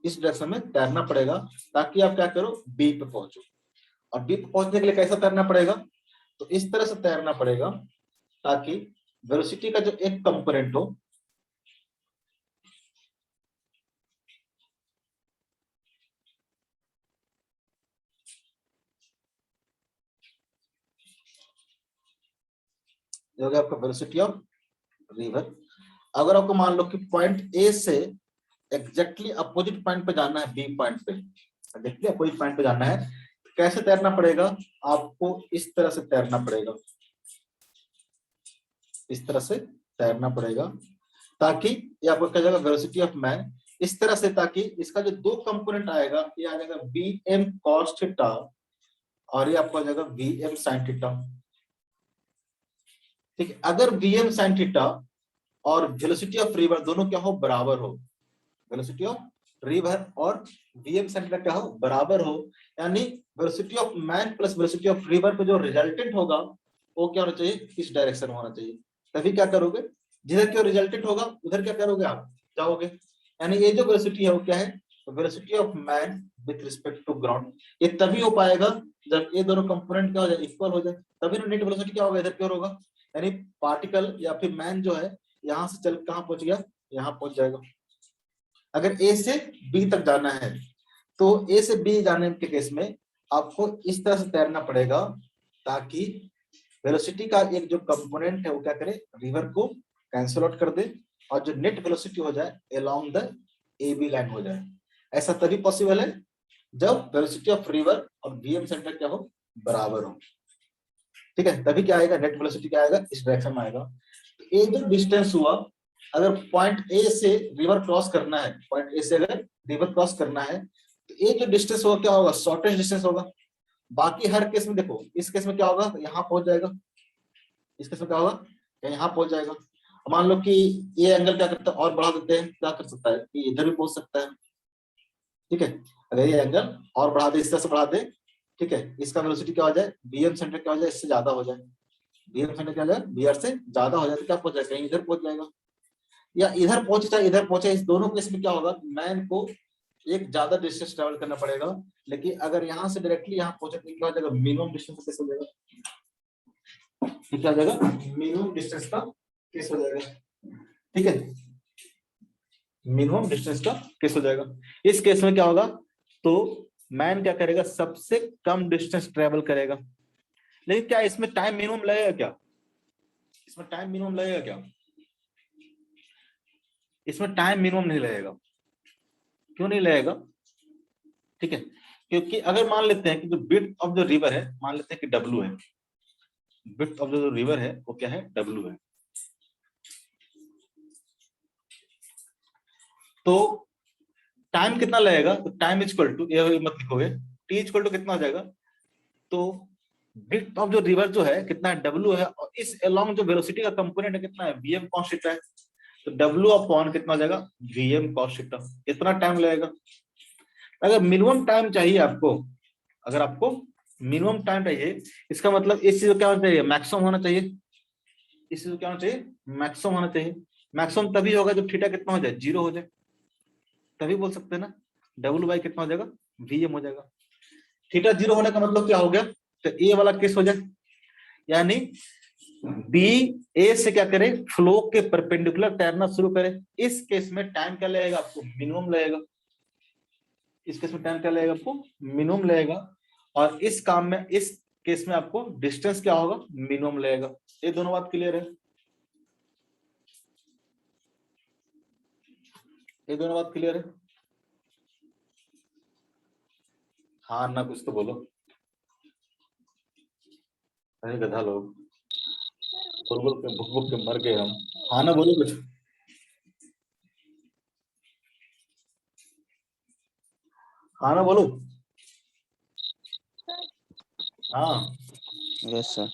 इस डायरेक्शन में तैरना पड़ेगा, ताकि आप क्या करो, बी पे पहुंचो। और बी पे पहुंचने के लिए कैसा तैरना पड़ेगा, तो इस तरह से तैरना पड़ेगा ताकि वेलोसिटी का जो एक कंपोनेंट हो, जो होगा आपका वेलोसिटी ऑफ रिवर, अगर आपको मान लो कि पॉइंट ए से एग्जैक्टली अपोजिट पॉइंट पे जाना है, बी पॉइंट पे एग्जैक्टली अपोजिट पॉइंट पे जाना है, तो कैसे तैरना पड़ेगा? आपको इस तरह से तैरना पड़ेगा, इस तरह से तैरना पड़ेगा, ताकि ये आपको क्या जाएगा वेलोसिटी ऑफ मैन इस तरह से, ताकि इसका जो दो कंपोनेंट आएगा ये आ जाएगा बी एम कॉस थीटा और ये आपको आ जाएगा बी एम साइन थीटा। ठीक है, अगर बी एम साइन थीटा और वेलोसिटी ऑफ रिवर दोनों क्या हो? बराबर हो, वेलोसिटी ऑफ रिवर और वीएम सेंटर क्या हो? बराबर हो, यानी velocity of man plus velocity of river पे जो रिजल्टेंट होगा वो क्या होना चाहिए? इस डायरेक्शन में होना चाहिए। तभी क्या करोगे? जिधर क्या रिजल्टेंट होगा उधर क्या करोगे? आप जाओगे, यानी ये जो वेलोसिटी है वो क्या है? Velocity of man with respect to ground. ये तभी हो पाएगा जब ये दोनों कंपोनेंट क्या हो जाए? इक्वल हो जाए, तभी ना नेट वेलोसिटी क्या होगा? इधर की ओर होगा, यानी पार्टिकल या फिर मैन जो है यहां से चल कहां पहुंच गया? यहां पहुंच जाएगा। अगर ए से बी तक जाना है तो ए से बी जाने के केस में आपको इस तरह से तैरना पड़ेगा ताकि वेलोसिटी का एक जो कंपोनेंट है वो क्या करे? रिवर को कैंसिल आउट कर दे और जो नेट वेलोसिटी हो जाए along the A B line हो जाए। ऐसा तभी पॉसिबल है जब वेलोसिटी ऑफ रिवर और वीएम सेंटर क्या हो? बराबर हो। ठीक है, तभी क्या आएगा? नेट वेलोसिटी क्या आएगा? इस डायरेक्शन में आएगा। तो ये जो डिस्टेंस हुआ, अगर पॉइंट ए से रिवर क्रॉस करना है, पॉइंट ए से अगर रिवर क्रॉस करना है तो ये जो डिस्टेंस होगा क्या होगा? शॉर्टेस्ट डिस्टेंस होगा। बाकी हर केस में देखो, इस केस में क्या होगा? यहाँ पहुंच जाएगा, इस केस में क्या होगा? यहाँ पहुंच जाएगा। मान लो कि ये एंगल क्या करता है? और बढ़ा देते हैं, क्या कर सकता है कि इधर भी पहुंच सकता है। ठीक है, अगर ये एंगल और बढ़ा दे, इस तरह से बढ़ा दे, ठीक है, इसका वेलोसिटी क्या हो जाए? बीएम सेंटर क्या हो जाए? इससे ज्यादा हो जाए, बीएम सेंटर क्या हो जाए? बीआर से ज्यादा हो जाए तो क्या पहुंच जाएगा? कहीं इधर पहुंच जाएगा, या इधर पहुंचे चाहे इधर पहुंचे, इस दोनों केस में क्या होगा? मैन को एक ज्यादा डिस्टेंस ट्रेवल करना पड़ेगा। लेकिन अगर यहाँ से डायरेक्टली यहाँ पहुंचे तो क्या हो जाएगा? मिनिमम डिस्टेंस कैसे हो जाएगा? क्या हो जाएगा? मिनिमम डिस्टेंस का केस हो जाएगा। ठीक है, मिनिमम डिस्टेंस का केस हो जाएगा। इस केस में क्या होगा? तो मैन क्या करेगा? सबसे कम डिस्टेंस ट्रेवल करेगा। लेकिन क्या इसमें टाइम मिनिमम लगेगा? क्या इसमें टाइम मिनिमम लगेगा? क्या इसमें टाइम मिनिमम नहीं लगेगा। क्यों नहीं लगेगा? ठीक है, क्योंकि अगर मान लेते हैं कि जो विड्थ ऑफ द रिवर है, मान लेते हैं कि W है, विड्थ ऑफ द रिवर है वो क्या है? W है। तो टाइम कितना लगेगा? तो टाइम इक्वल टू, ये मत लिखोगे, T इक्वल टू कितना हो जाएगा? तो विड्थ ऑफ जो रिवर जो है कितना है? W है, और इस अलोंग जो वेलोसिटी का कंपोनेंट है कितना है? Vm cos थीटा है। तो W अपॉन कितना हो जाएगा? Vm cos theta. इतना टाइम लगेगा। अगर मिनिमम टाइम चाहिए आपको, अगर आपको मिनिमम टाइम चाहिए, इसका मतलब इस चीज को क्या होना चाहिए? मैक्सिमम होना चाहिए। इस चीज को क्या होना चाहिए? मैक्सिमम होना चाहिए। मैक्सिमम तभी होगा जब थीटा कितना हो जाए? 0 हो जाए, तभी बोल सकते हैं ना W बाई कितना हो जाएगा? Vm हो जाएगा। थीटा 0 होने का मतलब क्या हो गया? तो ए वाला केस हो जाए, यानी बी ए से क्या करे? फ्लो के परपेंडिकुलर तैरना शुरू करे। इस केस में टाइम क्या लगेगा आपको? मिनिमम लगेगा। इस केस में टाइम क्या लगेगा आपको? मिनिमम लगेगा। और इस काम में, इस केस में आपको डिस्टेंस क्या होगा? मिनिमम लगेगा। ये दोनों बात क्लियर है? ये दोनों बात क्लियर है? हाँ ना, कुछ तो बोलो। अरे गधा लोग, बोल बोल के भुक भुक के मर गए हम। हाँ ना, बोलो कुछ। हाँ ना, बोलो। हाँ, यस सर।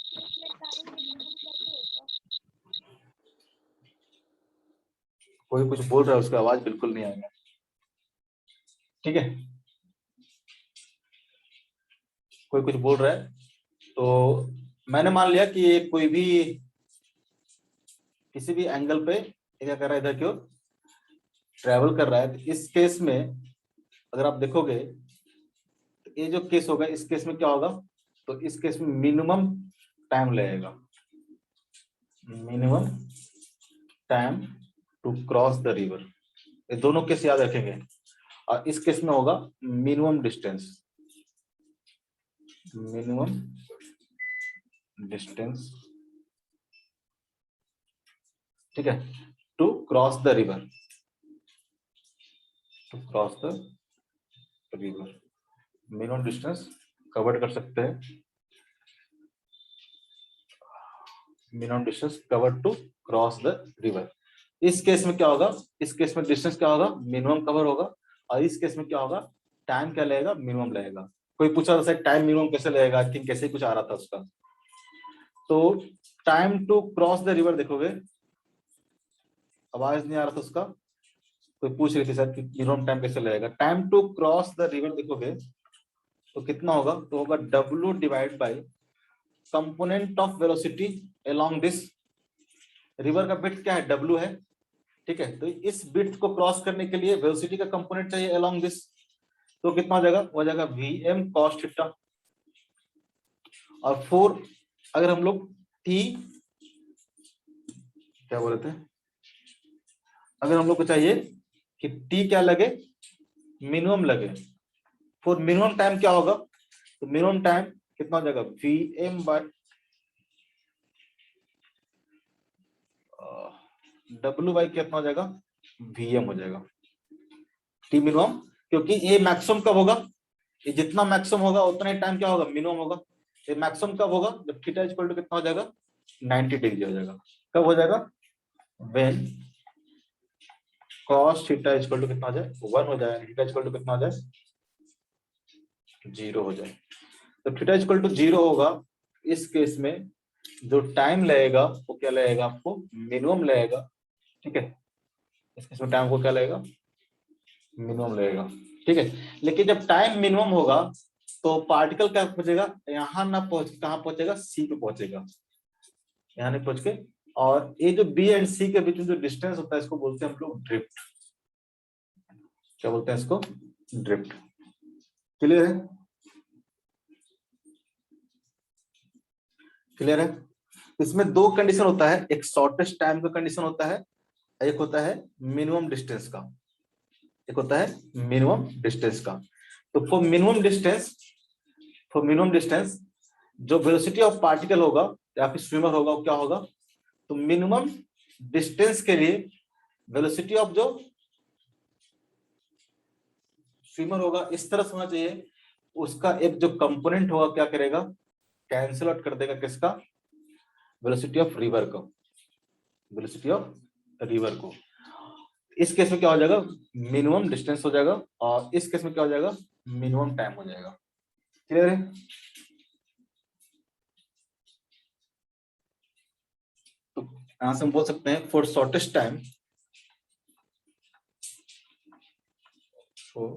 कोई कुछ बोल रहा है, उसका आवाज बिल्कुल नहीं आएगा। ठीक है, कोई कुछ बोल रहा है तो मैंने मान लिया कि ये कोई भी किसी भी एंगल पे ये क्या कर रहा है? इधर क्यों ट्रेवल कर रहा है। तो इस केस में अगर आप देखोगे तो ये जो केस होगा, इस केस में क्या होगा? तो इस केस में मिनिमम टाइम लगेगा, minimum time to cross the river. ये दोनों केस याद रखेंगे। और इस केस में होगा मिनिमम डिस्टेंस, मिनिमम डिस्टेंस, ठीक है, to cross the river, to cross the river, minimum distance covered कर सकते हैं, minimum distance covered to cross the river. इस केस में क्या होगा, इस केस में डिस्टेंस क्या होगा, मिनिमम कवर होगा, और इस केस में क्या होगा, टाइम क्या लगेगा, मिनिमम लगेगा। कोई पूछा था सर टाइम मिनिमम कैसे लगेगा, आई थिंक कैसे कुछ आ रहा था उसका। तो time to cross the river देखोगे, आवाज नहीं आ रहा था उसका, कोई पूछ रही थी सर कि मिनिमम टाइम कैसे लगेगा। Time to cross the river देखोगे तो कितना होगा, तो होगा W divide by component of velocity along this river का बिट क्या है, W है, ठीक है। तो इस बिट को क्रॉस करने के लिए वेलोसिटी का कंपोनेंट चाहिए अलोंग दिस, तो कितना हो जाएगा, हो जाएगा Vm cos थीटा। और 4 अगर हम लोग T क्या बोल रहे थे, अगर हम लोग को चाहिए कि T क्या लगे, मिनिमम लगे, फॉर मिनिमम टाइम क्या होगा, तो मिनिमम टाइम कितना हो जाएगा, Vm बाय W बाई कितना हो जाएगा, Vm हो जाएगा, T मिनिमम, क्योंकि ये मैक्सिमम कब होगा, ये जितना मैक्सिमम होगा उतना ही टाइम क्या होगा, मिनिमम होगा। ये मैक्सिमम कब होगा, जब थीटा इक्वल टू कितना हो जाएगा, 90 डिग्री हो जाएगा। कब हो जाएगा, when cos theta equal to कितना हो जाए, 1 हो जाए, थीटा इक्वल टू कितना हो जाए, 0 हो जाए। तो थीटा इक्वल टू 0 होगा, इस केस में जो टाइम लगेगा वो क्या लगेगा, आपको मिनिमम लगेगा, ठीक है। इस केस में टाइम को क्या लगेगा, मिनिमम लगेगा, ठीक है। लेकिन जब टाइम मिनिमम होगा तो पार्टिकल क्या पहुंचेगा, यहाँ ना पहुंच, कहाँ पहुंचेगा, सी पे पहुंचेगा, यहाँ नहीं पहुंच के। और ये जो बी एंड सी के बीच में जो डिस्टेंस होता है इसको बोलते हैं हम लोग ड्रिफ्ट, क्या बोलते हैं इसको, ड्रिफ्ट। क्लियर है, क्लियर है। इसमें दो कंडीशन होता है, एक शॉर्टेस्ट टाइम का कंडीशन होता है, एक होता है मिनिमम डिस्टेंस का, एक होता है मिनिमम डिस्टेंस का। तो for minimum distance, for minimum distance जो वेलोसिटी ऑफ पार्टिकल होगा या फिर स्विमर होगा वो क्या होगा, तो मिनिमम डिस्टेंस के लिए वेलोसिटी ऑफ जो स्विमर होगा इस तरह से होना चाहिए, उसका एक जो कंपोनेंट होगा क्या करेगा, कैंसिल आउट कर देगा किसका, वेलोसिटी ऑफ रिवर को, वेलोसिटी ऑफ रिवर को। इस केस में क्या हो जाएगा, मिनिमम डिस्टेंस हो जाएगा, और इस केस में क्या हो जाएगा, मिनिमम टाइम हो जाएगा। क्लियर है। तो यहां से हम बोल सकते हैं for shortest time, for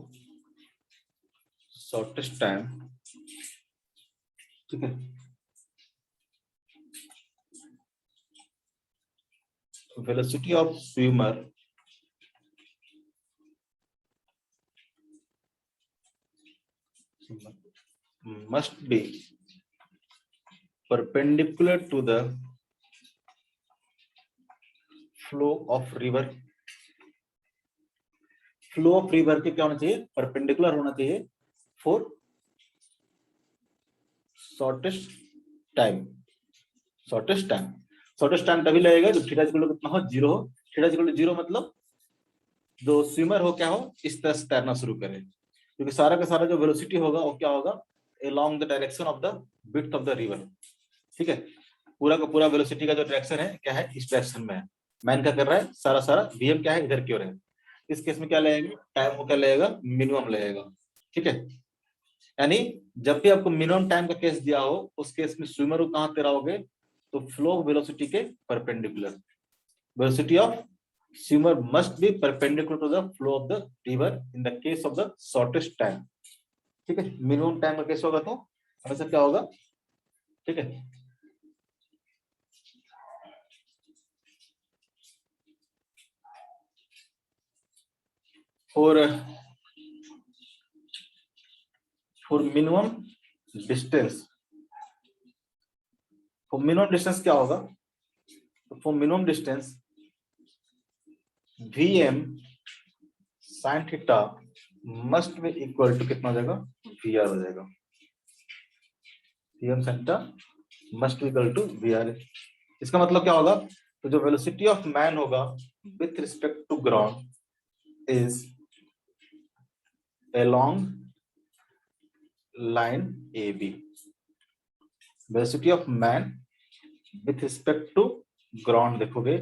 shortest time, ठीक है, velocity of swimmer must be perpendicular to the flow of river। Flow of river के क्या होना चाहिए, परपेंडिकुलर होना चाहिए for shortest time. Shortest time, shortest time तभी लगेगा जब थीटा इक्वल टू कितना हो, 0 हो। थीटा इक्वल टू 0 मतलब जो स्विमर हो क्या हो, इस तरह से तैरना शुरू करे, क्योंकि सारा का सारा जो वेलोसिटी होगा वो क्या होगा, along the direction of the width of the river, ठीक है। पूरा का पूरा वेलोसिटी का जो डायरेक्शन है क्या है, इस डायरेक्शन में है। मैन क्या कर रहा है, सारा सारा Vm क्या है, इधर की ओर है। इस केस में क्या लगेगा, टाइम को क्या लगेगा, मिनिमम लगेगा, ठीक है। यानी जब भी आपको मिनिमम टाइम का केस दिया हो उस केस में स्विमर को कहां तैराओगे, तो फ्लो वेलोसिटी के perpendicular. Velocity of swimmer must be perpendicular to the flow of the river in the case of the shortest time, ठीक है। मिनिमम टाइम का केस होगा तो हमेशा क्या होगा, ठीक है। For minimum distance, for minimum distance क्या होगा, तो for minimum distance Vm sin theta must be equal to कितना हो जाएगा, Vr हो जाएगा। Vm sin theta must be equal to Vr। इसका मतलब क्या होगा, तो जो वेलोसिटी ऑफ मैन होगा with respect to ground is along line AB. Velocity of man with respect to ground देखोगे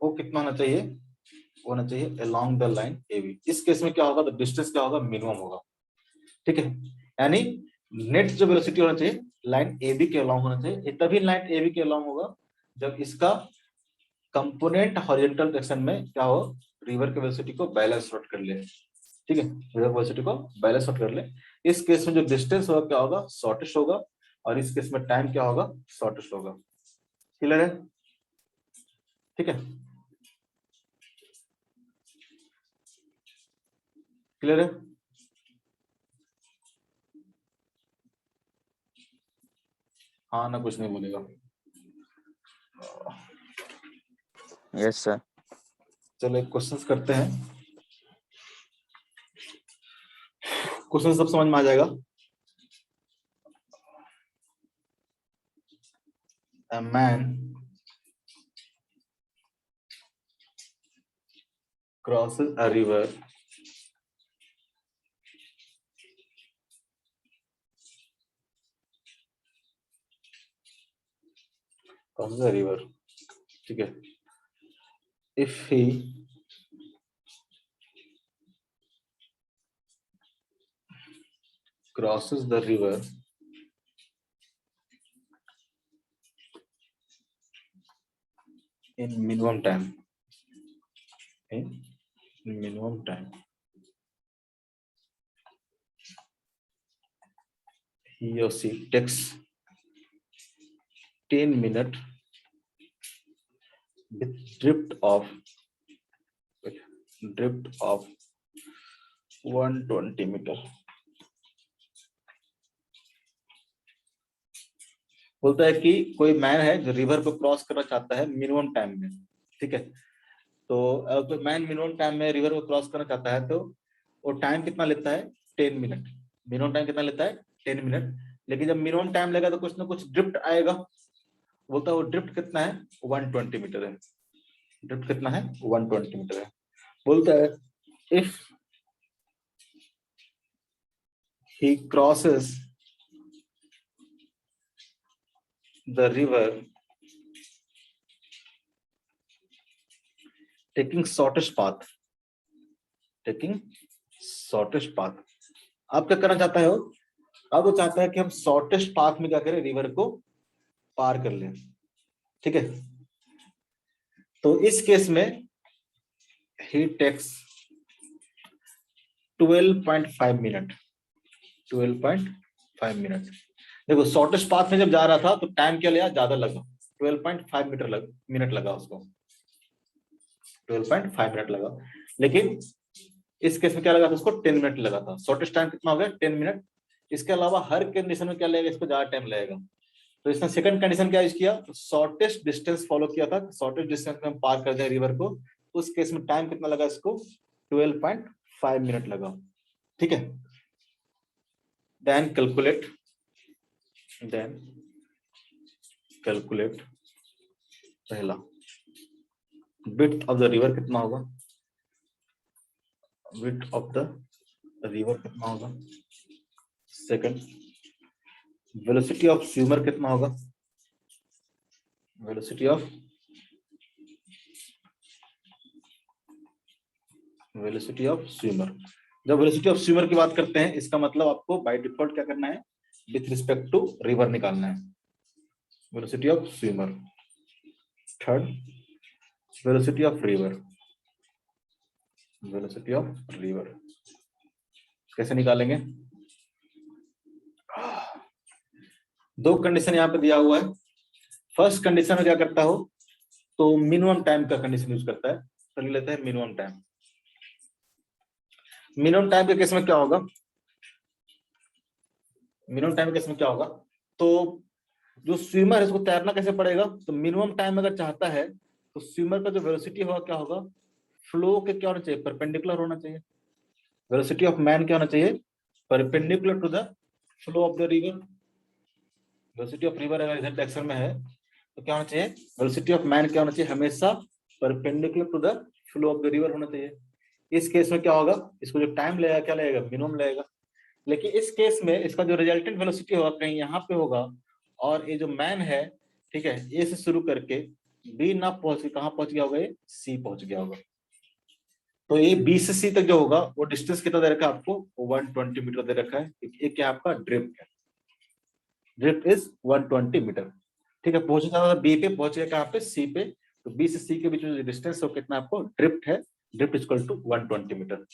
वो कितना होना चाहिए, वो होना चाहिए along the line AB. इस केस में क्या होगा, तो डिस्टेंस क्या होगा, मिनिमम होगा, ठीक है। यानी नेट जो वेलोसिटी होना चाहिए लाइन AB के अलोंग होना चाहिए। ये तभी लाइन AB के अलोंग होगा जब इसका कंपोनेंट हॉरिजॉन्टल डायरेक्शन में क्या हो, रिवर के वेलोसिटी को बैलेंस आउट कर ले, ठीक है, रिवर वेलोसिटी को बैलेंस आउट कर ले। इस केस में जो डिस्टेंस होगा क्या होगा, शॉर्टेस्ट होगा, और इस केस में टाइम क्या होगा, शॉर्टेस्ट होगा। क्लियर है, ठीक है, क्लियर है। हाँ ना, कुछ नहीं बोलेगा। Yes sir. चलो एक क्वेश्चंस करते हैं, क्वेश्चन सब समझ में आ जाएगा। A man crosses a river ठीक है। If he crosses the river in minimum time, he or she takes 10 minutes with drift of 120 metre. बोलता है कि कोई मैन है जो रिवर को क्रॉस करना चाहता है मिनिमम टाइम में, ठीक है। तो अगर कोई मैन मिनिमम टाइम में रिवर को क्रॉस करना चाहता है तो वो टाइम कितना लेता है, 10 मिनट। मिनिमम टाइम कितना लेता है, 10 मिनट। लेकिन जब मिनिमम टाइम लेगा तो कुछ ना कुछ ड्रिफ्ट आएगा। बोलता है वो ड्रिफ्ट कितना है, 120 मीटर है। ड्रिफ्ट कितना है, 120 मीटर है। बोलता है if he crosses the river taking shortest path, आप क्या करना चाहता है हो, अब वो चाहता है कि हम शॉर्टेस्ट पाथ में क्या करें, रिवर को पार कर लें, ठीक है। तो इस केस में he takes 12.5 मिनट। 12.5 मिनट। देखो शॉर्टेस्ट पाथ में जब जा रहा था तो टाइम क्या लिया, ज्यादा लगा, 12.5 मिनट लगा उसको, 12.5 मिनट लगा। लेकिन इस केस में क्या लगा था उसको, 10 मिनट लगा था। शॉर्टेस्ट टाइम कितना हो गया, 10 मिनट। इसके अलावा हर कंडीशन में क्या लगेगा, इसको ज्यादा टाइम लगेगा। तो इसने सेकंड कंडीशन क्या यूज किया, तो शॉर्टेस्ट डिस्टेंस फॉलो किया था। शॉर्टेस्ट डिस्टेंस में हम पार कर जाए रिवर को, उस केस में टाइम कितना लगा इसको, 12.5 मिनट लगा, ठीक है। देन कैलकुलेट पहला विड्थ ऑफ द रिवर कितना होगा, विड्थ ऑफ द रिवर कितना होगा। सेकंड वेलोसिटी ऑफ स्विमर कितना होगा, वेलोसिटी ऑफ स्विमर। जब वेलोसिटी ऑफ स्विमर की बात करते हैं इसका मतलब आपको बाय डिफॉल्ट क्या करना है, विथ रिस्पेक्ट टू रिवर निकालना है, velocity of swimmer. Third velocity of river, कैसे निकालेंगे, दो कंडीशन यहाँ पे दिया हुआ है। फर्स्ट कंडीशन में क्या करता हो, तो मिनिमम टाइम का कंडीशन यूज करता है। तो ले लेते हैं मिनिमम टाइम। मिनिमम टाइम के केस में क्या होगा, तो जो स्विमर है उसको तैरना कैसे पड़ेगा, तो मिनिमम टाइम अगर चाहता है तो स्विमर का जो वेलोसिटी होगा क्या होगा, फ्लो के क्या होना चाहिए, परपेंडिकुलर होना चाहिए। वेलोसिटी ऑफ मैन क्या होना चाहिए, perpendicular to the flow of the river. Velocity of river अगर इधर डायरेक्शन में है तो क्या होना चाहिए, वेलोसिटी ऑफ मैन क्या होना चाहिए, हमेशा perpendicular to the flow of the river होना चाहिए। इस केस में क्या होगा, इसको जो टाइम लगेगा क्या लगेगा, मिनिमम लगेगा। लेकिन इस केस में इसका जो रिजल्टेंट वेलोसिटी होगा कहीं यहाँ पे होगा, और ये जो मैन है, ठीक है, ए से शुरू करके बी ना पहुंच के कहाँ पहुंच गया होगा, ये सी पहुंच गया होगा। तो ये बी से सी तक जो होगा वो डिस्टेंस कितना दे रखा है आपको, 120 मीटर दे रखा है। ये क्या आपका ड्रिफ्ट है, ड्रिफ्ट इज 120 मीटर। ठीक है, पहुंचना था बी पे, पहुंच गया कहाँ पे, सी पे। तो बी से सी के बीच में जो डिस्टेंस है वो कितना आपको ड्रिफ्ट है, ड्रिफ्ट इक्वल टू 120 मीटर।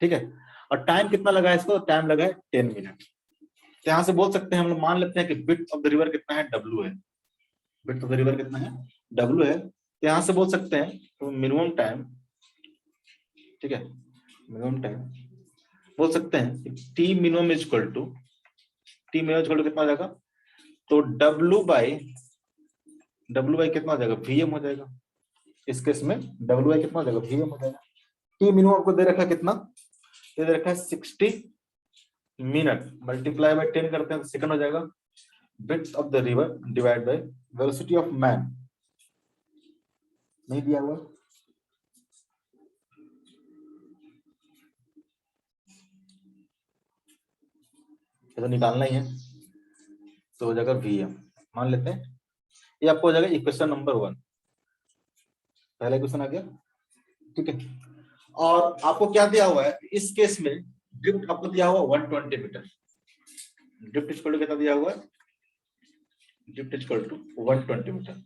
ठीक है, और टाइम कितना लगा है इसको, टाइम लगा है 10 मिनट। तो यहाँ से बोल सकते हैं, हम लोग मान लेते हैं कि विड्थ ऑफ द रिवर कितना है, W है। विड्थ ऑफ द रिवर कितना है, W है। तो यहाँ से बोल सकते हैं तो मिनिमम टाइम, ठीक है, मिनिमम टाइम बोल सकते हैं t minimum is equal to, t minimum equal to कितना हो जाएगा, तो W बाई कितना हो जाएगा, VM हो जाएगा। इस केस में W बाई कितना हो जाएगा, VM हो जाएगा। टी मिनिमम आपको दे रखा है कितना, ये दे रखा है 60 मिनट, मल्टीप्लाई बाय 10 करते हैं तो सेकंड हो जाएगा। Width of the river divide by velocity of man, नहीं दिया हुआ, तो निकालना ही है, तो हो जाएगा VM। मान लेते हैं ये आपको हो जाएगा इक्वेशन नंबर 1, पहला इक्वेशन आ गया। ठीक है, और आपको क्या दिया हुआ है इस केस में, ड्रिफ्ट आपको दिया हुआ 120 मीटर, ड्रिफ्ट इक्वल टू कितना दिया हुआ है, drift equal to 120 metre.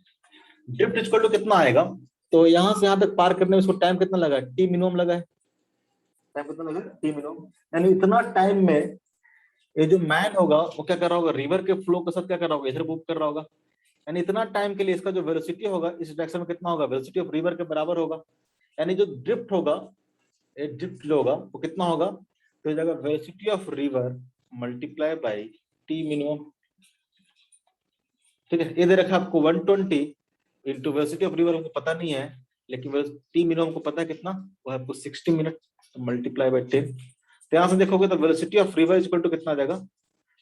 Drift equal to कितना आएगा, तो यहां से यहां तक पार करने में इसको टाइम कितना लगा है, टी मिनिमम लगा है, टाइम कितना लगा है, टी मिनिमम। यानी इतना टाइम में ये जो मैन होगा वो क्या कर रहा होगा, रिवर के फ्लो के साथ क्या कर रहा होगा, इधर मूव कर रहा होगा। यानी इतना टाइम के लिए इसका जो वेलोसिटी होगा इस डायरेक्शन में कितना होगा, वेलोसिटी ऑफ रिवर के बराबर होगा। यानी जो ड्रिफ्ट होगा, ये ड्रिफ्ट जो होगा वो कितना होगा, तो जाएगा velocity of river multiply by T minimum. ठीक है, ये दे रखा आपको 120 इंटू वेलोसिटी ऑफ रिवर, हमको पता नहीं है, लेकिन टी मिनिमम को पता है कितना, वो है आपको 60 मिनट, मल्टीप्लाई बाय 10। तो यहां से देखोगे तो velocity of river equal to कितना आ जाएगा,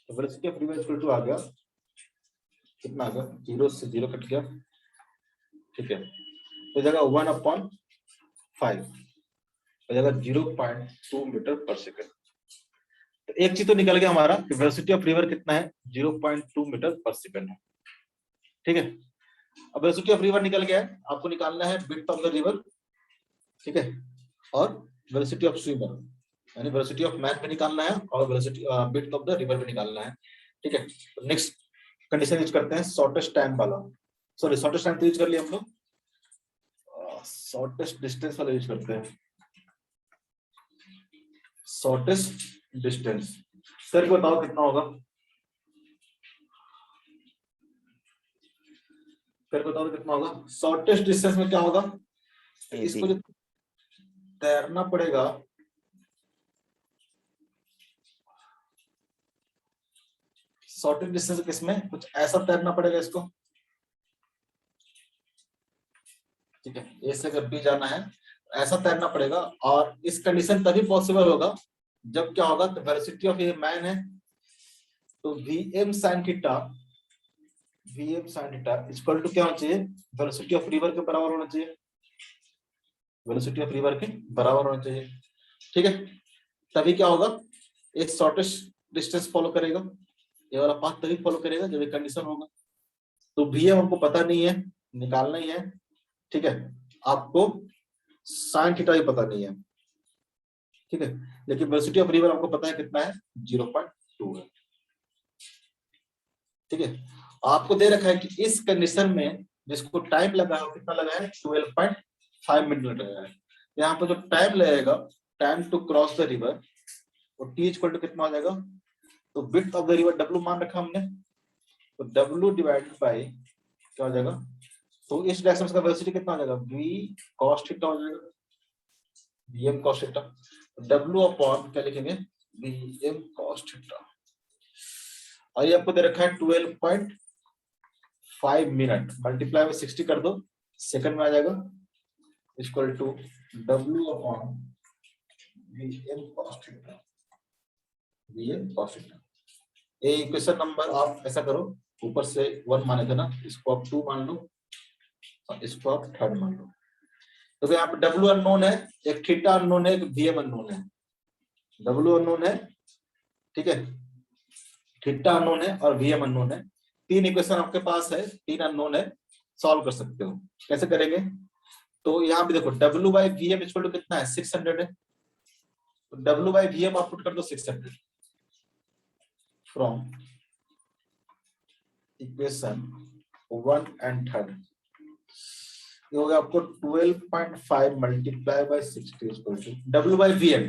तो velocity of river equal to आ गया कितना आ गया, 0 से 0 कट गया। ठीक है, तो जाएगा 1/5, हो जाएगा 0.2 मीटर पर सेकंड। तो एक चीज तो निकल गया हमारा कि वेलोसिटी ऑफ रिवर कितना है, 0.2 मीटर पर सेकंड है। ठीक है, अब वेलोसिटी ऑफ रिवर निकल गया है, आपको निकालना है विड्थ ऑफ द रिवर, ठीक है, और वेलोसिटी ऑफ स्विमर, यानी वेलोसिटी ऑफ मैन भी निकालना है और velocity width of the river भी निकालना है। ठीक है, नेक्स्ट कंडीशन यूज करते हैं शॉर्टेस्ट टाइम वाला, सॉरी शॉर्टेस्ट टाइम तो यूज कर लिया हम लोग, शॉर्टेस्ट डिस्टेंस वाला यूज करते हैं। शॉर्टेस्ट डिस्टेंस सर बताओ कितना होगा, फिर बताओ कितना होगा। शॉर्टेस्ट डिस्टेंस में क्या होगा, इसको जो तैरना पड़ेगा, शॉर्टेस्ट डिस्टेंस किसमें, कुछ ऐसा तैरना पड़ेगा इसको। ठीक है, ए से अगर बी जाना है ऐसा तैरना पड़ेगा, और इस कंडीशन तभी पॉसिबल होगा जब क्या होगा, तो वेलोसिटी ऑफ ये मैन है, तो Vm sin theta, Vm sin theta equal to क्या होना चाहिए, वेलोसिटी ऑफ रिवर के बराबर होना चाहिए, वेलोसिटी ऑफ रिवर के बराबर होना चाहिए। ठीक है, तभी क्या होगा, एक शॉर्टेस्ट डिस्टेंस फॉलो करेगा, ये वाला पाथ तभी फॉलो करेगा जब ये कंडीशन होगा। तो Vm हमको पता नहीं है, निकालना ही है। ठीक है, आपको sin थीटा भी पता नहीं है, ठीक है, लेकिन वेलोसिटी ऑफ रिवर आपको पता है कितना है, 0.2 है। ठीक है, आपको दे रखा है कि इस कंडीशन में जिसको टाइम लगा है कितना लगा है, 12.5 मिनट लगा है। यहाँ पे जो टाइम लगेगा, time to cross the river, और टी इक्वल टू कितना हो जाएगा, तो width of the river W मान रखा हमने, तो W डिवाइडेड बाय क्या हो जाएगा, तो इस डायरेक्शन का वेलोसिटी कितना हो जाएगा, V cos थीटा हो जाएगा, Vm cos theta, W upon क्या लिखेंगे, Vm cos थीटा, और ये आपको दे रखा है 12.5 मिनट, मल्टीप्लाई में 60 कर दो, सेकंड में आ जाएगा, equal to W upon Vm cos theta, Vm cos theta. ये इक्वेशन नंबर आप ऐसा करो, ऊपर से 1 माने थे ना, इसको आप 2 मान लो, इसको आप 3rd मान लो। तो यहाँ पे डब्ल्यू अननोन है, एक थीटा अननोन है, एक वीएम अननोन है। डब्ल्यू अननोन है, ठीक है, थीटा अननोन है और वीएम अननोन है। तीन इक्वेशन आपके पास है, तीन अननोन है, सॉल्व कर सकते हो। कैसे करेंगे? तो यहाँ पे देखो W by v m equal to कितना है, 600 है। तो डब्ल्यू बाई वीएम आप पुट कर दो 600 फ्रॉम इक्वेशन 1 एंड 3। ये हो गया आपको 12.5 multiply by 60 equal to W by v m.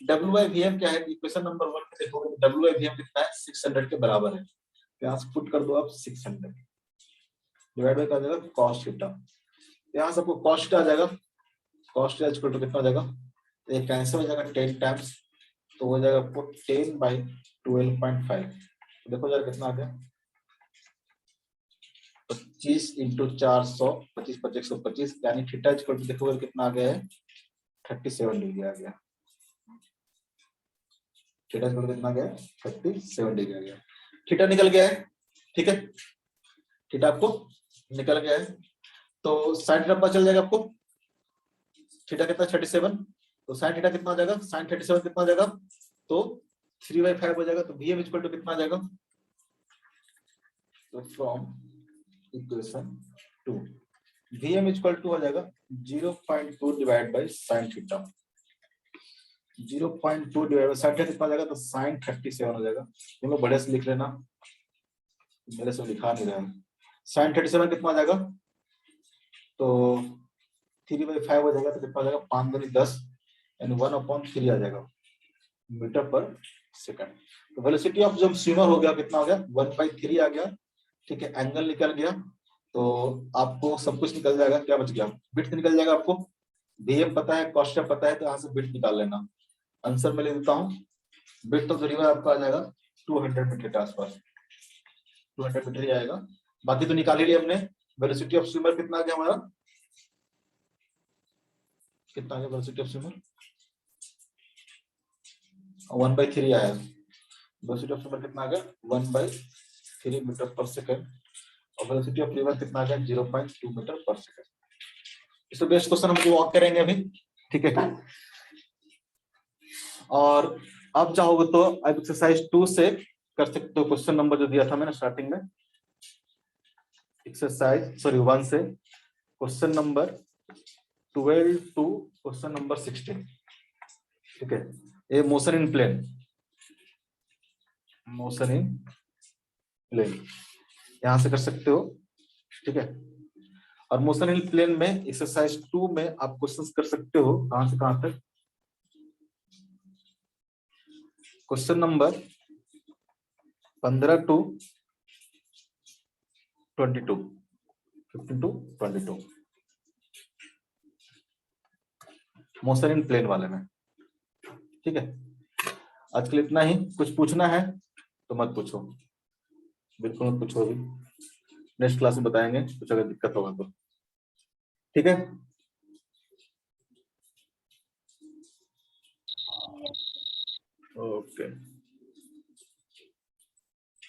W by v m क्या है? इक्वेशन नंबर 1 में देखोगे डब्ल्यू बाई वीएम कितना है, 600 के बराबर है। यहाँ से पुट कर दो आप 600 डिवाइड बाय क्या आ जाएगा, cos थीटा। यहाँ से आपको cos थीटा आ जाएगा, cos थीटा इक्वल टू कितना आ जाएगा, ये कैंसिल हो जाएगा 10 टाइम्स, तो हो जाएगा आपको 10 बाई 12.5। देखो जरा कितना आ गया, 25 इंटू 400, 25 25 125, यानी थीटा इक्वल टू देखोगे कितना आ गया है, 37 डिग्री आ गया। थीटा इक्वल टू कितना आ गया है, 37 डिग्री आ गया। थीटा निकल गया है, ठीक है, थीटा आपको निकल गया है। तो साइन थीटा पता चल जाएगा आपको, थीटा कितना 37, तो साइन थीटा कितना आ जाएगा, साइन 37 कितना आ जाएगा, तो 3/5 हो जाएगा। तो वीएम इक्वल टू कितना आ जाएगा, तो from equation 2 v m equal to हो जाएगा 0.2 divide by sine theta. 0.2 divide by sine theta कितना आ जाएगा, तो साइन 37 हो जाएगा। तुम लोग बड़े से लिख लेना, मेरे से लिखा नहीं रहा है। साइन 37 कितना आ जाएगा, तो 3/5 हो जाएगा, तो कितना आ जाएगा, 5 दूनी 10 यानी 1/3 आ जाएगा मीटर पर सेकंड। तो वेलोसिटी ऑफ जो स्विमर हो गया कितना हो गया, 1/3 आ गया, ठीक है। एंगल निकल गया, तो आपको सब कुछ निकल जाएगा। क्या बच गया, बिट निकल जाएगा। आपको वीएम पता है, कॉस्ट पता है, तो यहाँ से बिट निकाल लेना। आंसर मैं ले देता हूँ, बिट तो जरूर आपका आ जाएगा 200 मीटर के आसपास, 200 मीटर ही आएगा। बाकी तो निकाल ही लिया हमने। वेलोसिटी ऑफ स्विमर कितना आ गया हमारा, कितना आ गया वेलोसिटी ऑफ स्विमर, 1/3 आया। वेलोसिटी ऑफ स्विमर कितना आ गया, 1/3 मीटर पर सेकंड। और वेलोसिटी ऑफ रिवर कितना आ गया, 0.2 मीटर पर सेकंड। इससे बेस्ट क्वेश्चन हम वॉक करेंगे अभी, ठीक है। और अब चाहोगे तो अब एक्सरसाइज 2 से कर सकते हो क्वेश्चन नंबर जो दिया था मैंने स्टार्टिंग में, एक्सरसाइज 1 से question number 12 to question number 16, ठीक है। ये motion in plane, motion in plane यहां से कर सकते हो, ठीक है। और मोशन इन प्लेन में एक्सरसाइज 2 में आप क्वेश्चंस कर सकते हो कहां से कहां तक, question number 15 to 22, 15 to 22 motion in plane वाले में, ठीक है। आज के लिए इतना ही। कुछ पूछना है तो मत पूछो, बिल्कुल मत पूछो, अभी नेक्स्ट क्लास में बताएंगे कुछ अगर दिक्कत होगा तो, ठीक है। ओके